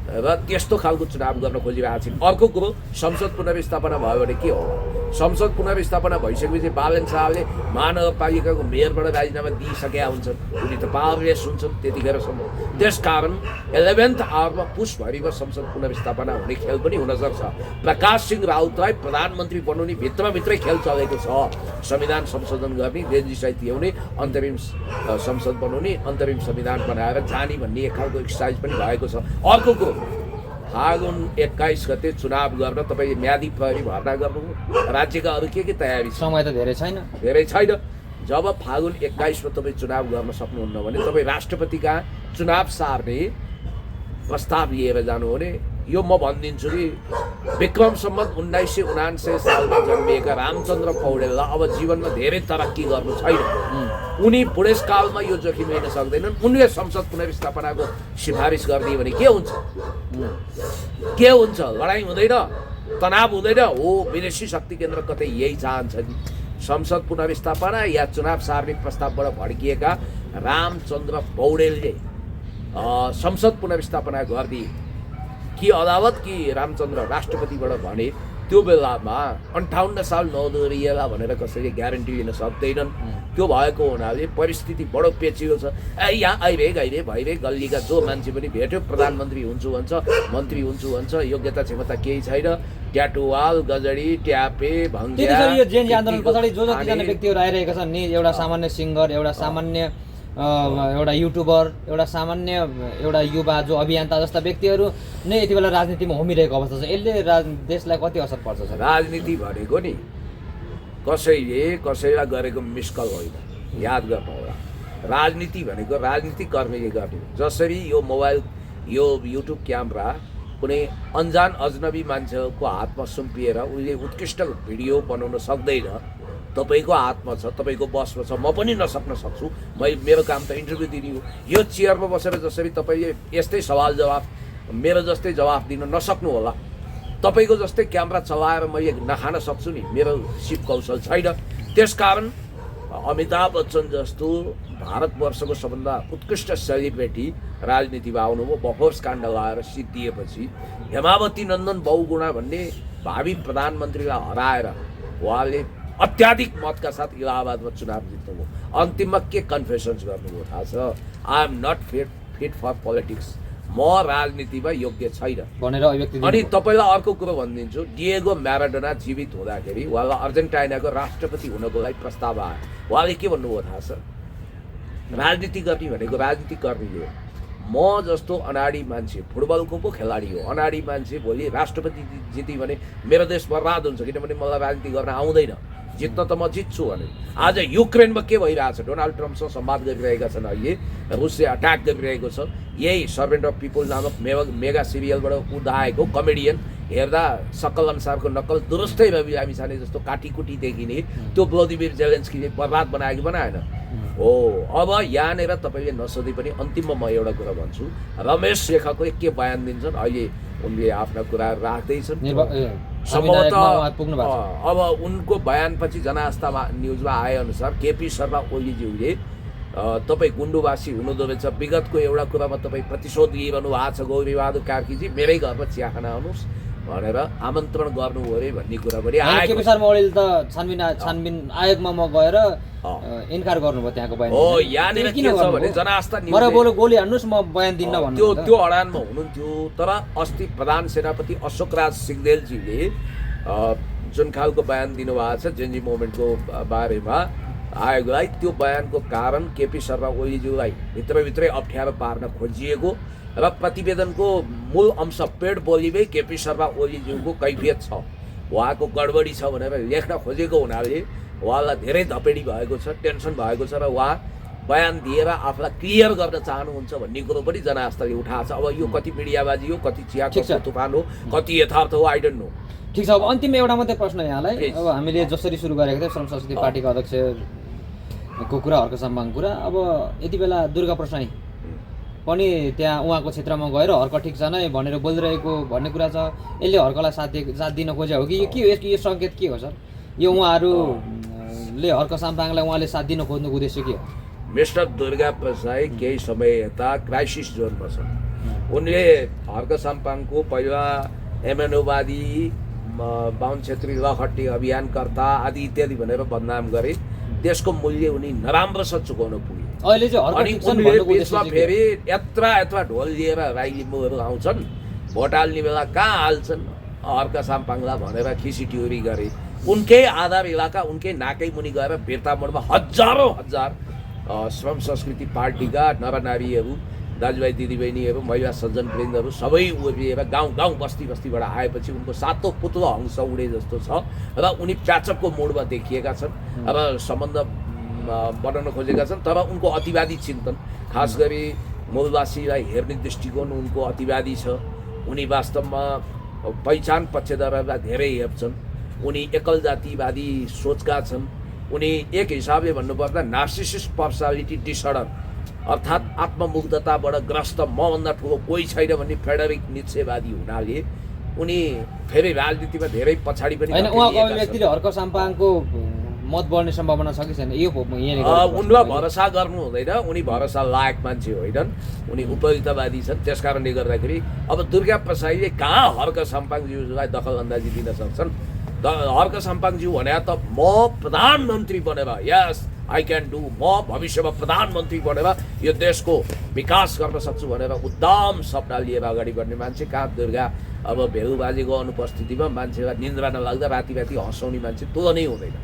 र त्यस्तो खालको चुनाव गर्न खोजिरहेको छन्। अर्को कुरो, संसद पुनर्स्थापना भयो भने के हो? संसद पुनर्स्थापना भइसकेपछि बालेन शाहले महानगरपालिकाको मेयरबाट राजीनामा दिइसकेका हुन्छन्, उनी त पावरलेस हुन्छन् त्यतिखेरसम्म। त्यसकारण 11th आवरमा पुसभरिमा संसद पुनर्स्थापना हुने खेल पनि हुनसक्छ। प्रकाश सिंह राउतलाई प्रधानमन्त्री बनाउने भित्रभित्रै खेल चलेको छ। संविधान संशोधन गर्ने, लेजिस्लेटिभ ल्याउने, अन्तरिम संसद बनाउने, अन्तरिम संविधान बनाएर जाने भन्ने एक खालको एक्सर्साइज पनि भएको छ। अर्को कुरो, फागुन 21 गते चुनाव गर्न तपाईँले म्यादी प्रहरी भर्ना गर्नु, राज्यका अरू के तयारी छ? समय त धेरै छैन। जब फागुन 21 मा तपाईँ चुनाव गर्न सक्नुहुन्न भने तपाईँ राष्ट्रपति कहाँ चुनाव सार्ने प्रस्ताव लिएर जानु भने यो म भनिदिन्छु कि विक्रम सम्वत 1979 सालमा जन्मिएका रामचन्द्र पौडेललाई अब जीवनमा धेरै तरक्की गर्नु छैन। उनी बुढेसकालमा यो जोखिम लिन सक्दैनन्। उनले संसद पुनर्स्थापनाको सिफारिस गरिदिए भने के हुन्छ? लडाइँ हुँदैन, तनाव हुँदैन? हो, विदेशी शक्ति केन्द्र कतै यही चाहन्छ कि संसद पुनर्स्थापना या चुनाव सार्ने प्रस्तावबाट भड्किएका रामचन्द्र पौडेलले संसद पुनर्स्थापना गरिदिए कि अदालत कि रामचन्द्र राष्ट्रपतिबाट भने त्यो बेलामा 58 साल नदोहोरिएला भनेर कसैले ग्यारेन्टी लिन सक्दैनन्। त्यो भएको हुनाले परिस्थिति बडो पेचिलो छ। यहाँ आइरे गइरे भइरे गल्लीका जो मान्छे पनि भेट्यो प्रधानमन्त्री हुन्छु भन्छ, मन्त्री हुन्छु भन्छ, योग्यता क्षमता केही छैन। ट्याटुवाल, गजडी, ट्यापे, भङ्गिया, यो जेएनजी आन्दोलन पछाडि जो जतिजना व्यक्तिहरू आइरहेका छन् नि, एउटा सामान्य सिङ्गर, एउटा सामान्य एउटा युट्युबर, एउटा सामान्य एउटा युवा जो अभियन्ता जस्ता व्यक्तिहरू नै यति बेला राजनीतिमा होमिरहेको अवस्था छ। यसले देशलाई कति असर पर्छ? राजनीति भनेको नि कसैले कसैलाई गरेको मिसकल होइन, याद गर्नु होला। राजनीति भनेको राजनीतिक कर्मीले गर्ने। जसरी यो मोबाइल, यो युट्युब क्यामेरा कुनै अन्जान अजनबी मान्छेको हातमा सुम्पिएर उसले उत्कृष्ट भिडियो बनाउन सक्दैन। तपाईँको हातमा छ, तपाईँको बसमा छ, म पनि नसक्न सक्छु। मेरो काम त इन्टरभ्यू दिने हो। यो चेयरमा बसेर जसरी तपाईँले यस्तै सवाल जवाफ मेरो जस्तै जवाफ दिन नसक्नु होला, तपाईँको जस्तै क्यामेरा चलाएर मैले नखान सक्छु नि, मेरो सिप कौशल छैन। त्यसकारण अमिताभ बच्चन जस्तो भारतवर्षको सबभन्दा उत्कृष्ट सेलिब्रिटी राजनीतिमा आउनुभयो। बफोर्स काण्ड लगाएर सिद्धिएपछि हेमावती नन्दन बहुगुणा भन्ने भावी प्रधानमन्त्रीलाई हराएर उहाँले अत्याधिक मतका साथ इलाहाबादमा चुनाव जित्नुभयो। अन्तिममा के कन्फेसन्स गर्नुभयो थाहा छ? I am not fit for politics, म राजनीतिमा योग्य छैन भनेर अभिव्यक्ति। अनि तपाईँलाई अर्को कुरो भनिदिन्छु, डिएगो म्याराडोना जीवित हुँदाखेरि उहाँलाई अर्जेन्टाइनाको राष्ट्रपति हुनको लागि प्रस्ताव आयो। उहाँले के भन्नुभयो थाहा छ? राजनीति गर्ने भनेको राजनीति गर्ने हो। म जस्तो अनाडी मान्छे, फुटबलको पो खेलाडी हो, अनाडी मान्छे भोलि राष्ट्रपति जित्यो भने मेरो देश बर्बाद हुन्छ, किनभने मलाई राजनीति गर्न आउँदैन। जित्न त म जित्छु भने। आज युक्रेनमा के भइरहेछ? डोनाल्ड ट्रम्पसँग संवाद गरिरहेका छन्, अहिले रुसिया अट्याक गरिरहेको छ। यही सर्भेन्ट अफ पिपल नामक मेगा सिरियलबाट उदाएको कमेडियन हेर्दा सकल अनुसारको नक्कल दुरुस्तै रवि लामिछाने जस्तो काटीकुटी देखिने त्यो भ्लादिमिर जेलेन्स्कीले बर्बाद बनायो कि बनाएन? हो। अब यहाँनिर तपाईँले नसोधे पनि अन्तिममा म एउटा कुरा भन्छु, रमेश शेखरको के बयान दिन्छन्, अहिले उनले आफ्ना कुराहरू राख्दैछन्। सम्भवतः अब उनको बयानपछि जनआस्था न्युजमा आएअनुसार केपी शर्मा ओलीज्यूले तपाईँ गुन्डुवासी हुनुहुँदो रहेछ, विगतको एउटा कुरामा तपाईँ प्रतिशोध लिइरहनु भएको छ, गौरीबहादुर कार्कीजी मेरै घरमा चिया खान आउनुहोस् भनेर आमन्त्रण गर्नु अरे भन्ने कुरा पनि आएको। केपी शर्मा ओलीले त छानबिन आयोगमा म गएर इन्कार गर्नुभयो त्यहाँको बयान। हो, यहाँनिर के छ भने जनआस्था न्युज गोली हान्नुहोस् म बयान दिन्न भन्नु त्यो अडानमा हुनुहुन्थ्यो। तर अस्ति प्रधान सेनापति अशोकराज सिग्देलजीले जुन खालको बयान दिनुभएको छ जेनजी मुभमेन्टको बारेमा आयोगलाई, त्यो बयानको कारण केपी शर्मा ओलीज्यूलाई भित्रभित्रै अप्ठ्यारो पार्न खोजिएको र प्रतिवेदनको मूल अंश पेड बोलीमै केपी शर्मा ओलीज्यूको कैफियत छ, उहाँको गडबडी छ भनेर लेख्न खोजेको हुनाले उहाँलाई धेरै धपेडी भएको छ, टेन्सन भएको छ र उहाँ बयान दिएर आफूलाई क्लियर गर्न चाहनुहुन्छ भन्ने कुरो पनि जनआस्थाले उठाएको छ। अब यो कति मिडियाबाजी हो, कति चियाको तुफान हो, कति यथार्थ हो, आई डोन्ट नो। ठिक छ। अब अन्तिम एउटा मात्रै प्रश्न यहाँलाई। अब हामीले जसरी सुरु गरेको थियौँ श्रम संस्कृति पार्टीको अध्यक्षको कुरा, हर्क साम्पाङको कुरा, अब यति बेला दुर्गा प्रसाई पनि त्यहाँ उहाँको क्षेत्रमा गएर हर्क ठिक छ नै भनेर बोलिरहेको भन्ने कुरा छ। यसले हर्कलाई साथ दिन खोजे हो कि यो के हो? यो सङ्केत के हो सर? यो उहाँहरूले हर्क साम्पाङलाई उहाँले साथ दिन खोज्नुको उद्देश्य के हो? मिस्टर दुर्गा प्रसाई केही समय यता क्राइसिस जोनमा छन्। उनले हर्क साम्पाङको पहिला एमएनओवादी, बाहुन छेत्री लखट्टी अभियानकर्ता आदि इत्यादि भनेर बदनाम गरे। त्यसको मूल्य उनी नराम्रोसँग चुकाउन पुगे। अहिले चाहिँ अनि उनले बिचमा फेरि यत्रा ढोल लिएर राई लिम्बूहरू आउँछन्, भोट हाल्ने बेला कहाँ हाल्छन् हर्क साम्पाङलाई भनेर खिसिटिउरी गरे। उनकै आधार इलाका, उनकै नाकै मुनि गएर बिर्ता मोडमा हजारौँ श्रम संस्कृति पार्टीका नरनारीहरू, दाजुभाइ दिदीबहिनीहरू, महिला सज्जनवृन्दहरू सबै उभिएर गाउँ बस्तीबाट आएपछि उनको सातो पुतलो हंस उडे जस्तो छ र उनी प्याचकको मोडमा देखिएका छन् र सम्बन्ध बनाउन खोजेका छन्। तर उनको अतिवादी चिन्तन, खास गरी मूलवासीलाई हेर्ने दृष्टिकोण उनको अतिवादी छ। उनी वास्तवमा पहिचान पक्षधरहरूलाई धेरै हेप्छन्। उनी एकल जातिवादी सोचका छन्। उनी एक हिसाबले भन्नुपर्दा नार्सिसिस्ट पर्सनालिटी डिसअर्डर अर्थात् आत्ममुग्धताबाट ग्रस्त मभन्दा ठुलो कोही छैन भन्ने फ्रेडरिक नित्सेवादी हुनाले उनी फेरि राजनीतिमा धेरै पछाडि पनि हैन। उहाँको अभिव्यक्तिले हर्क साम्पाङको मत बढ्ने सम्भावना छ कि छैन? यो उनलाई भरोसा गर्नु हुँदैन। उनी भरोसा लायक मान्छे होइनन्, उनी उपयुक्तवादी छन्। त्यस कारणले गर्दाखेरि अब दुर्गा प्रसाईले कहाँ हर्क साम्पाङज्यूलाई दखल अन्दाजी दिन सक्छन्? हर्क साम्पाङज्यू भने त म प्रधानमन्त्री बनेर, यस आई क्यान डु, म भविष्यमा प्रधानमन्त्री बनेर यो देशको विकास गर्न सक्छु भनेर उद्दाम सपना लिएर अगाडि बढ्ने मान्छे। कहाँ दुर्गा अब भेलुबाजीको अनुपस्थितिमा मान्छेलाई निन्द्रा नलाग्दा राति हँसाउने मान्छे तुलनै हुँदैन।